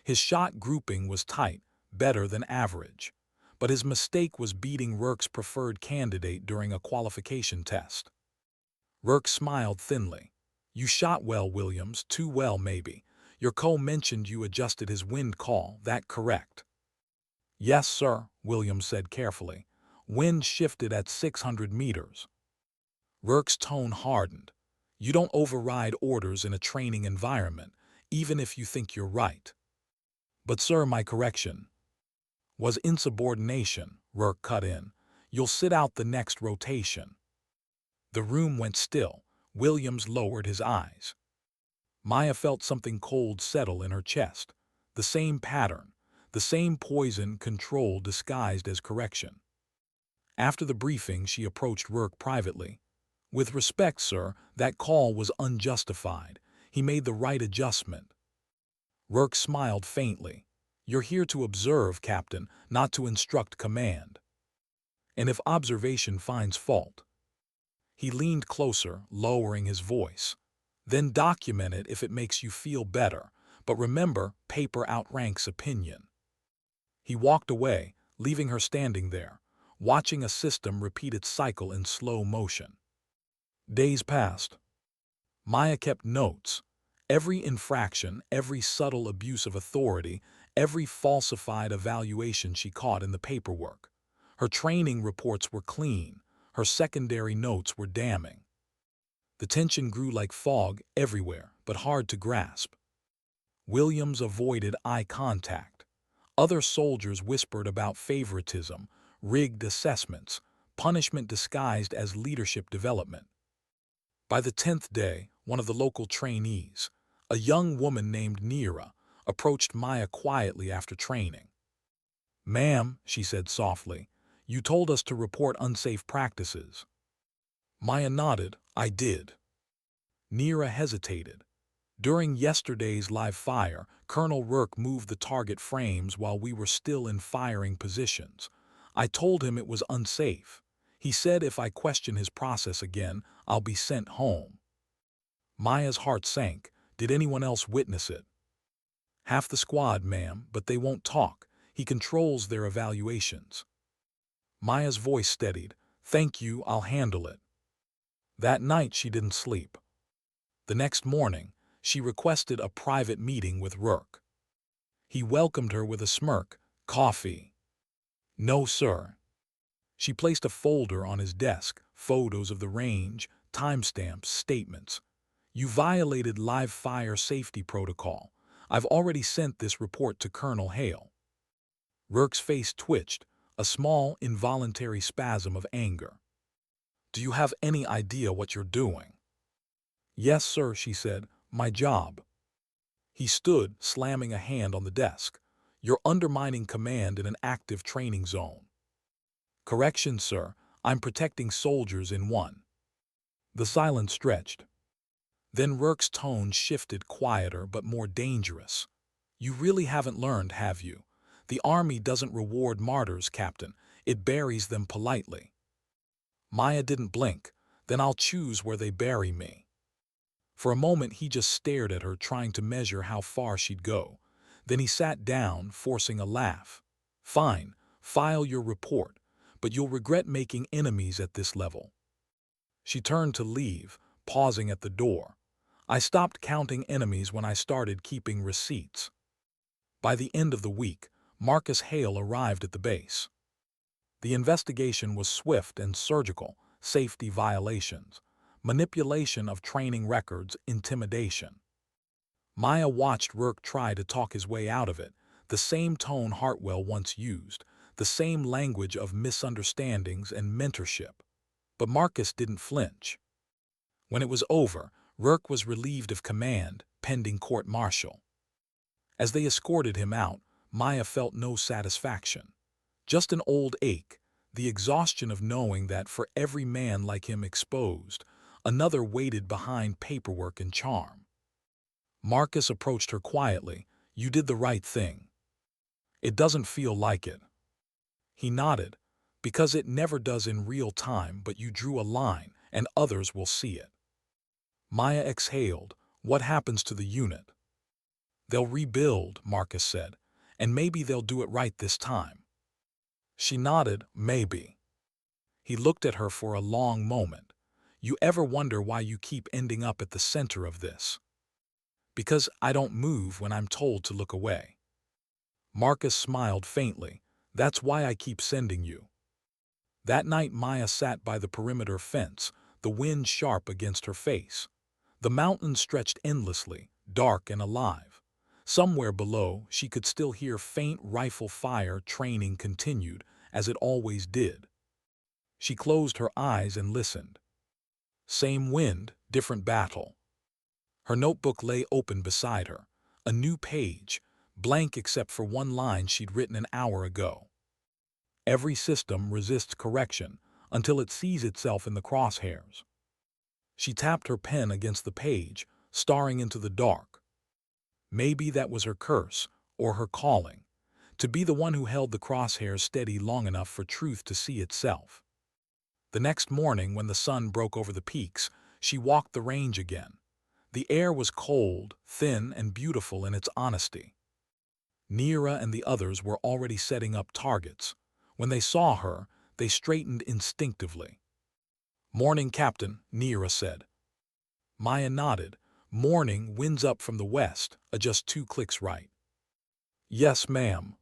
His shot grouping was tight, better than average. but his mistake was beating Rourke's preferred candidate during a qualification test. Rourke smiled thinly. "You shot well, Williams, too well maybe. Your co mentioned you adjusted his wind call, that correct?" "Yes, sir," Williams said carefully. "Wind shifted at 600 meters. Rourke's tone hardened. "You don't override orders in a training environment, even if you think you're right." "But sir, my correction was insubordination," Rourke cut in. "You'll sit out the next rotation." The room went still. Williams lowered his eyes. Maya felt something cold settle in her chest. The same pattern, the same poison control disguised as correction. After the briefing, she approached Rourke privately. "With respect, sir, that call was unjustified. He made the right adjustment." Rourke smiled faintly. "You're here to observe, Captain, not to instruct command. And if observation finds fault—" He leaned closer, lowering his voice. "Then document it if it makes you feel better, but remember, paper outranks opinion." He walked away, leaving her standing there, watching a system repeat its cycle in slow motion. Days passed. Maya kept notes. Every infraction, every subtle abuse of authority, every falsified evaluation she caught in the paperwork. Her training reports were clean. Her secondary notes were damning. The tension grew like fog everywhere, but hard to grasp. Williams avoided eye contact. Other soldiers whispered about favoritism, rigged assessments, punishment disguised as leadership development. By the 10th day, one of the local trainees, a young woman named Neera, approached Maya quietly after training. "Ma'am," she said softly, "you told us to report unsafe practices." Maya nodded. "I did." Neera hesitated. "During yesterday's live fire, Colonel Rourke moved the target frames while we were still in firing positions. I told him it was unsafe. He said if I question his process again, I'll be sent home." Maya's heart sank. "Did anyone else witness it?" "Half the squad, ma'am, but they won't talk. He controls their evaluations." Maya's voice steadied. "Thank you, I'll handle it." That night she didn't sleep. The next morning, she requested a private meeting with Rourke. He welcomed her with a smirk. "Coffee?" "No, sir." She placed a folder on his desk, photos of the range, timestamps, statements. "You violated live fire safety protocol. I've already sent this report to Colonel Hale." Rourke's face twitched, a small, involuntary spasm of anger. "Do you have any idea what you're doing?" "Yes, sir," she said. "My job." He stood, slamming a hand on the desk. "You're undermining command in an active training zone." "Correction, sir. I'm protecting soldiers in one." The silence stretched. Then Rourke's tone shifted, quieter but more dangerous. "You really haven't learned, have you? The Army doesn't reward martyrs, Captain. It buries them politely." Maya didn't blink. "Then I'll choose where they bury me." For a moment he just stared at her, trying to measure how far she'd go. Then he sat down, forcing a laugh. "Fine, file your report, but you'll regret making enemies at this level." She turned to leave, pausing at the door. "I stopped counting enemies when I started keeping receipts." By the end of the week, Marcus Hale arrived at the base. The investigation was swift and surgical: safety violations, manipulation of training records, intimidation. Maya watched Rourke try to talk his way out of it, the same tone Hartwell once used, the same language of misunderstandings and mentorship. But Marcus didn't flinch. When it was over, Rourke was relieved of command, pending court-martial. As they escorted him out, Maya felt no satisfaction. Just an old ache, the exhaustion of knowing that for every man like him exposed, another waited behind paperwork and charm. Marcus approached her quietly. "You did the right thing." "It doesn't feel like it." He nodded. "Because it never does in real time, but you drew a line, and others will see it." Maya exhaled. "What happens to the unit?" "They'll rebuild," Marcus said, "and maybe they'll do it right this time." She nodded, maybe. He looked at her for a long moment. You ever wonder why you keep ending up at the center of this? Because I don't move when I'm told to look away. Marcus smiled faintly. That's why I keep sending you. That night Maya sat by the perimeter fence, the wind sharp against her face. The mountains stretched endlessly, dark and alive. Somewhere below, she could still hear faint rifle fire. Training continued, as it always did. She closed her eyes and listened. Same wind, different battle. Her notebook lay open beside her, a new page, blank except for one line she'd written an hour ago. Every system resists correction until it sees itself in the crosshairs. She tapped her pen against the page, staring into the dark. Maybe that was her curse, or her calling, to be the one who held the crosshairs steady long enough for truth to see itself. The next morning, when the sun broke over the peaks, she walked the range again. The air was cold, thin, and beautiful in its honesty. Neera and the others were already setting up targets. When they saw her, they straightened instinctively. "Morning, Captain," Neera said. Maya nodded. "Morning, winds up from the west, just 2 clicks right." "Yes, ma'am."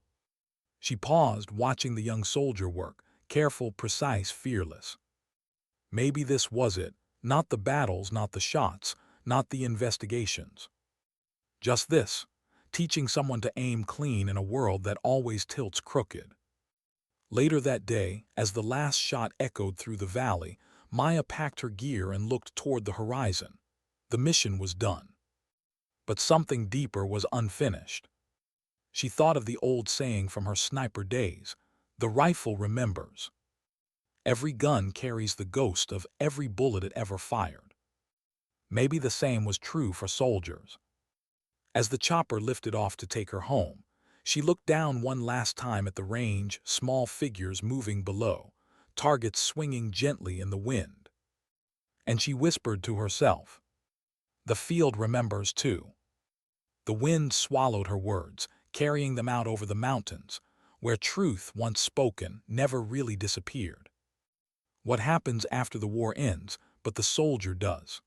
She paused, watching the young soldier work, careful, precise, fearless. Maybe this was it, not the battles, not the shots, not the investigations. Just this, teaching someone to aim clean in a world that always tilts crooked. Later that day, as the last shot echoed through the valley, Maya packed her gear and looked toward the horizon. The mission was done. But something deeper was unfinished. She thought of the old saying from her sniper days, "The rifle remembers." Every gun carries the ghost of every bullet it ever fired. Maybe the same was true for soldiers. As the chopper lifted off to take her home, she looked down one last time at the range, small figures moving below, targets swinging gently in the wind. And she whispered to herself, "The field remembers too." The wind swallowed her words, carrying them out over the mountains, where truth, once spoken, never really disappeared. What happens after the war ends, but the soldier does.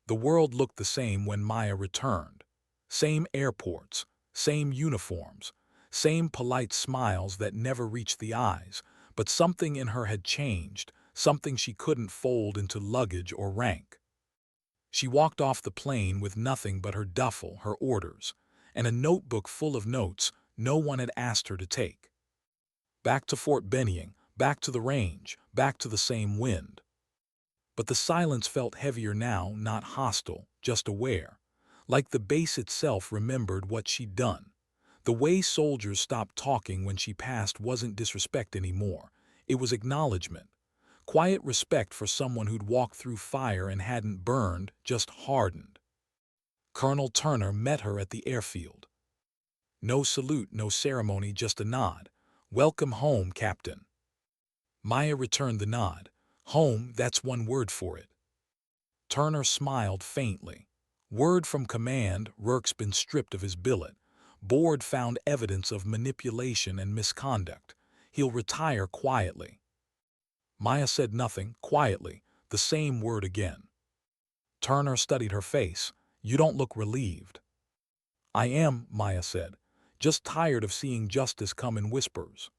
The world looked the same when Maya returned. Same airports, same uniforms, same polite smiles that never reached the eyes, but something in her had changed, something she couldn't fold into luggage or rank. She walked off the plane with nothing but her duffel, her orders, and a notebook full of notes no one had asked her to take. Back to Fort Benning, back to the range, back to the same wind. But the silence felt heavier now, not hostile, just aware. Like the base itself remembered what she'd done. The way soldiers stopped talking when she passed wasn't disrespect anymore. It was acknowledgement. Quiet respect for someone who'd walked through fire and hadn't burned, just hardened. Colonel Turner met her at the airfield. No salute, no ceremony, just a nod. "Welcome home, Captain." Maya returned the nod. "Home, that's one word for it." Turner smiled faintly. "Word from command, Rourke's been stripped of his billet. Board found evidence of manipulation and misconduct. He'll retire quietly." Maya said nothing, quietly, the same word again. Turner studied her face. "You don't look relieved." "I am," Maya said, "just tired of seeing justice come in whispers."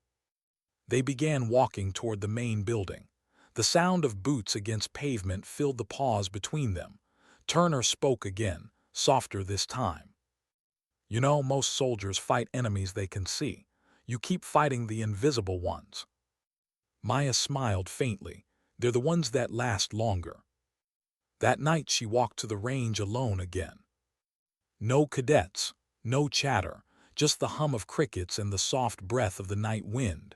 They began walking toward the main building. The sound of boots against pavement filled the pause between them. Turner spoke again, softer this time. "You know, most soldiers fight enemies they can see. You keep fighting the invisible ones." Maya smiled faintly. "They're the ones that last longer." That night she walked to the range alone again. No cadets, no chatter, just the hum of crickets and the soft breath of the night wind.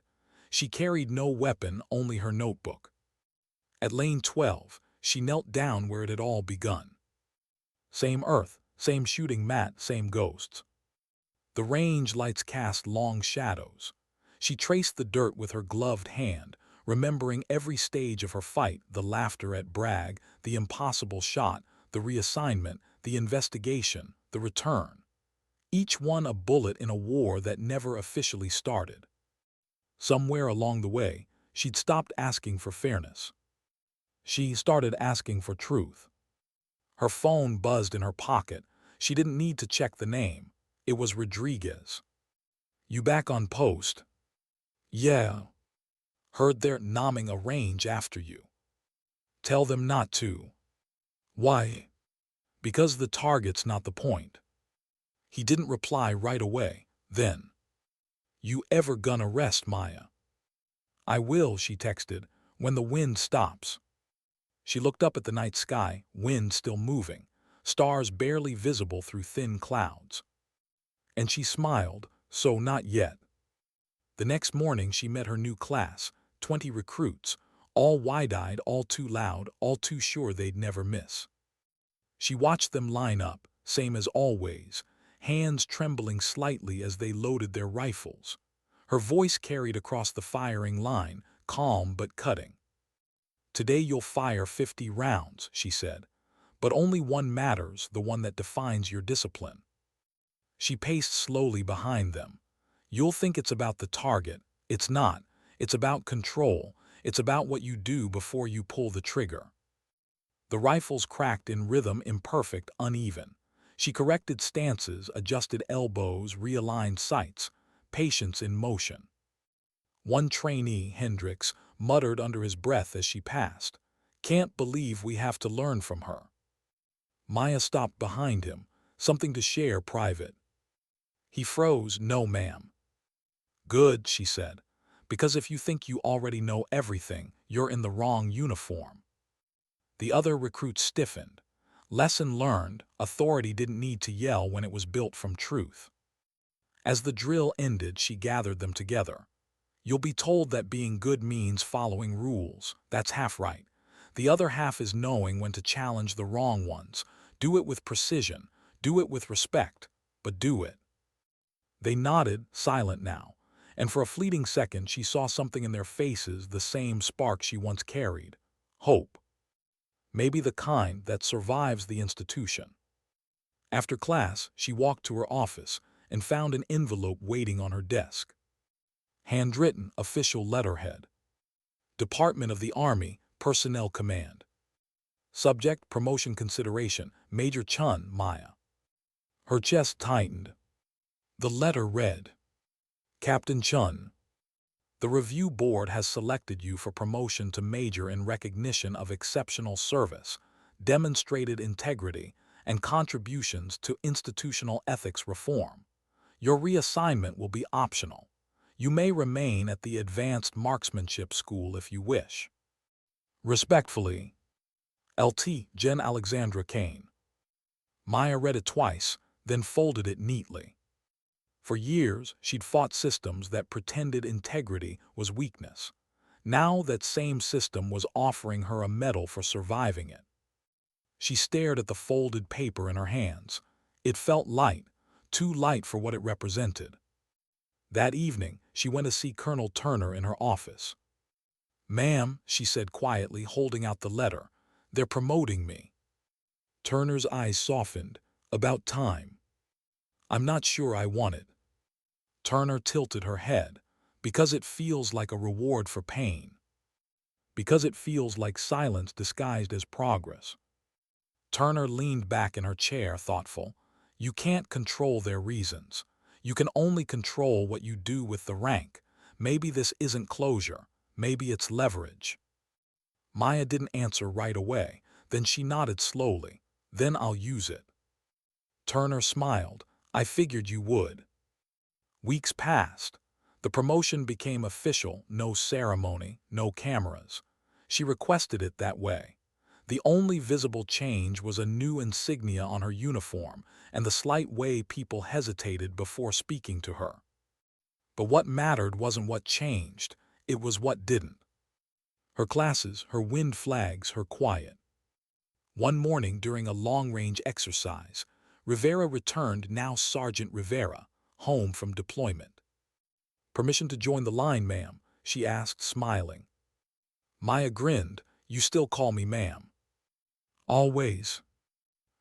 She carried no weapon, only her notebook. At lane 12, she knelt down where it had all begun. Same earth, same shooting mat, same ghosts. The range lights cast long shadows. She traced the dirt with her gloved hand, remembering every stage of her fight, the laughter at Bragg, the impossible shot, the reassignment, the investigation, the return. Each one a bullet in a war that never officially started. Somewhere along the way, she'd stopped asking for fairness. She started asking for truth. Her phone buzzed in her pocket. She didn't need to check the name. It was Rodriguez. "You back on post?" "Yeah." "Heard they're nomming a range after you." "Tell them not to." "Why?" "Because the target's not the point." He didn't reply right away. Then, "You ever gonna rest, Maya?" "I will," she texted, "when the wind stops." She looked up at the night sky, wind still moving, stars barely visible through thin clouds. And she smiled, so not yet. The next morning she met her new class, 20 recruits, all wide-eyed, all too loud, all too sure they'd never miss. She watched them line up, same as always, hands trembling slightly as they loaded their rifles. Her voice carried across the firing line, calm but cutting. "Today you'll fire 50 rounds," she said, "but only one matters, the one that defines your discipline." She paced slowly behind them. "You'll think it's about the target. It's not. It's about control. It's about what you do before you pull the trigger." The rifles cracked in rhythm, imperfect, uneven. She corrected stances, adjusted elbows, realigned sights, patience in motion. One trainee, Hendricks, muttered under his breath as she passed, "Can't believe we have to learn from her." Maya stopped behind him, "Something to share, private." He froze, "No, ma'am." "Good," she said, "because if you think you already know everything, you're in the wrong uniform." The other recruit stiffened. Lesson learned, authority didn't need to yell when it was built from truth. As the drill ended, she gathered them together. "You'll be told that being good means following rules. That's half right. The other half is knowing when to challenge the wrong ones. Do it with precision. Do it with respect. But do it." They nodded, silent now, and for a fleeting second she saw something in their faces, the same spark she once carried. Hope. Maybe the kind that survives the institution. After class, she walked to her office and found an envelope waiting on her desk. Handwritten, official letterhead. Department of the Army, Personnel Command. Subject, promotion consideration, Major Chun, Maya. Her chest tightened. The letter read, "Captain Chun, the review board has selected you for promotion to major in recognition of exceptional service, demonstrated integrity, and contributions to institutional ethics reform. Your reassignment will be optional. You may remain at the Advanced Marksmanship School if you wish. Respectfully, Lt. Gen. Alexandra Kane." Maya read it twice, then folded it neatly. For years, she'd fought systems that pretended integrity was weakness. Now that same system was offering her a medal for surviving it. She stared at the folded paper in her hands. It felt light, too light for what it represented. That evening, she went to see Colonel Turner in her office. "Ma'am," she said quietly, holding out the letter, "they're promoting me." Turner's eyes softened. "About time." "I'm not sure I want it." Turner tilted her head. "Because it feels like a reward for pain. Because it feels like silence disguised as progress." Turner leaned back in her chair, thoughtful. "You can't control their reasons. You can only control what you do with the rank. Maybe this isn't closure. Maybe it's leverage." Maya didn't answer right away. Then she nodded slowly. "Then I'll use it." Turner smiled. "I figured you would." Weeks passed. The promotion became official, no ceremony, no cameras. She requested it that way. The only visible change was a new insignia on her uniform and the slight way people hesitated before speaking to her. But what mattered wasn't what changed, it was what didn't. Her classes, her wind flags, her quiet. One morning during a long-range exercise, Rivera returned, now Sergeant Rivera, home from deployment. "Permission to join the line, ma'am?" she asked, smiling. Maya grinned. "You still call me ma'am." "Always."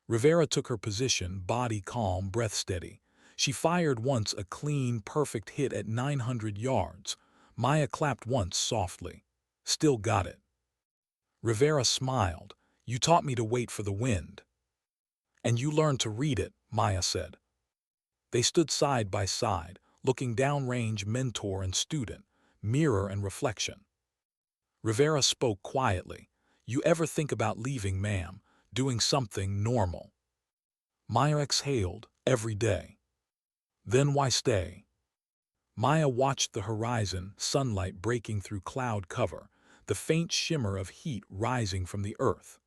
Rivera took her position, body calm, breath steady. She fired once, a clean, perfect hit at 900 yards. Maya clapped once softly. Still got it. Rivera smiled. You taught me to wait for the wind. And you learned to read it, Maya said. They stood side by side, looking downrange, mentor and student, mirror and reflection. Rivera spoke quietly. You ever think about leaving, ma'am, doing something normal? Maya exhaled. Every day. Then why stay? Maya watched the horizon, sunlight breaking through cloud cover, the faint shimmer of heat rising from the earth.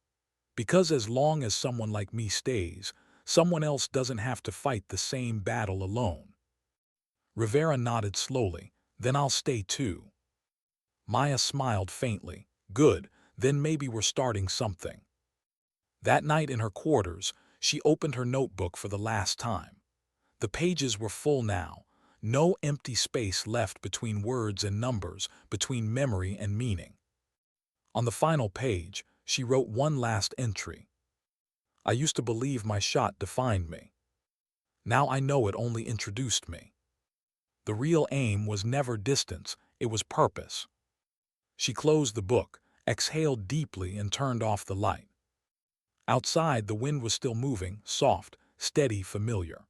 Because as long as someone like me stays, someone else doesn't have to fight the same battle alone. Rivera nodded slowly. Then I'll stay too. Maya smiled faintly. Good, then maybe we're starting something. That night in her quarters, she opened her notebook for the last time. The pages were full now. No empty space left between words and numbers, between memory and meaning. On the final page, she wrote one last entry. I used to believe my shot defined me. Now I know it only introduced me. The real aim was never distance, it was purpose. She closed the book, exhaled deeply and turned off the light. Outside, the wind was still moving, soft, steady, familiar.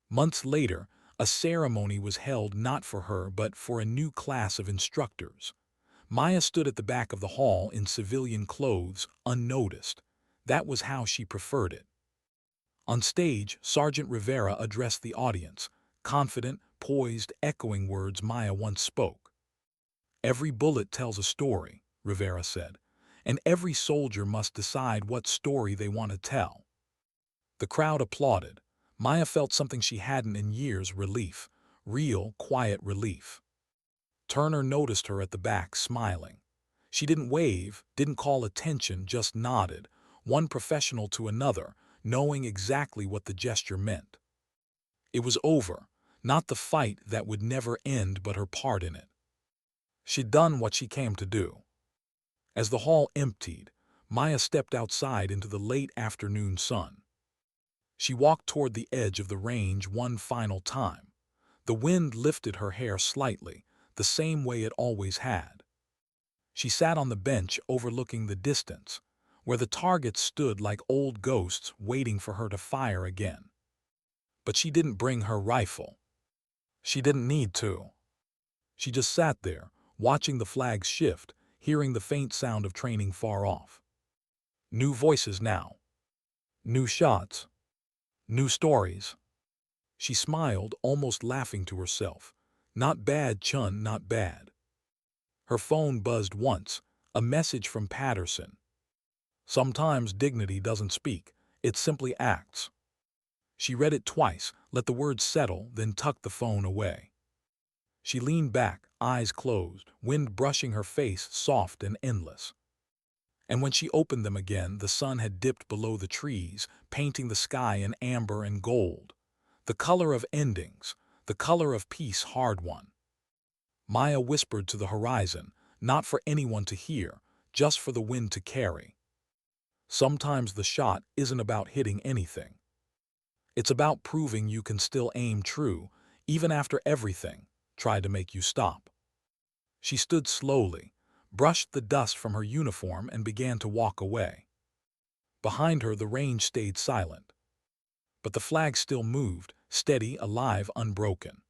Months later, a ceremony was held not for her but for a new class of instructors. Maya stood at the back of the hall in civilian clothes, unnoticed. That was how she preferred it. On stage, Sergeant Rivera addressed the audience, confident, poised, echoing words Maya once spoke. Every bullet tells a story, Rivera said, and every soldier must decide what story they want to tell. The crowd applauded. Maya felt something she hadn't in years, relief, real, quiet relief. Turner noticed her at the back, smiling. She didn't wave, didn't call attention, just nodded, one professional to another, knowing exactly what the gesture meant. It was over, not the fight that would never end but her part in it. She'd done what she came to do. As the hall emptied, Maya stepped outside into the late afternoon sun. She walked toward the edge of the range one final time. The wind lifted her hair slightly, the same way it always had. She sat on the bench overlooking the distance, where the targets stood like old ghosts waiting for her to fire again. But she didn't bring her rifle. She didn't need to. She just sat there, watching the flags shift, hearing the faint sound of training far off. New voices now. New shots. New stories. She smiled, almost laughing to herself. Not bad, Chun, not bad. Her phone buzzed once, a message from Patterson. Sometimes dignity doesn't speak, it simply acts. She read it twice, let the words settle, then tucked the phone away. She leaned back, eyes closed, wind brushing her face, soft and endless. And when she opened them again, the sun had dipped below the trees, painting the sky in amber and gold. The color of endings, the color of peace hard won. Maya whispered to the horizon, not for anyone to hear, just for the wind to carry. Sometimes the shot isn't about hitting anything. It's about proving you can still aim true, even after everything tried to make you stop. She stood slowly, brushed the dust from her uniform and began to walk away. Behind her the range stayed silent. But the flag still moved, steady, alive, unbroken.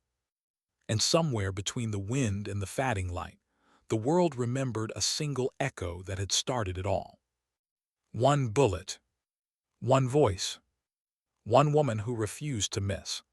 And somewhere between the wind and the fading light, the world remembered a single echo that had started it all. One bullet. One voice. One woman who refused to miss.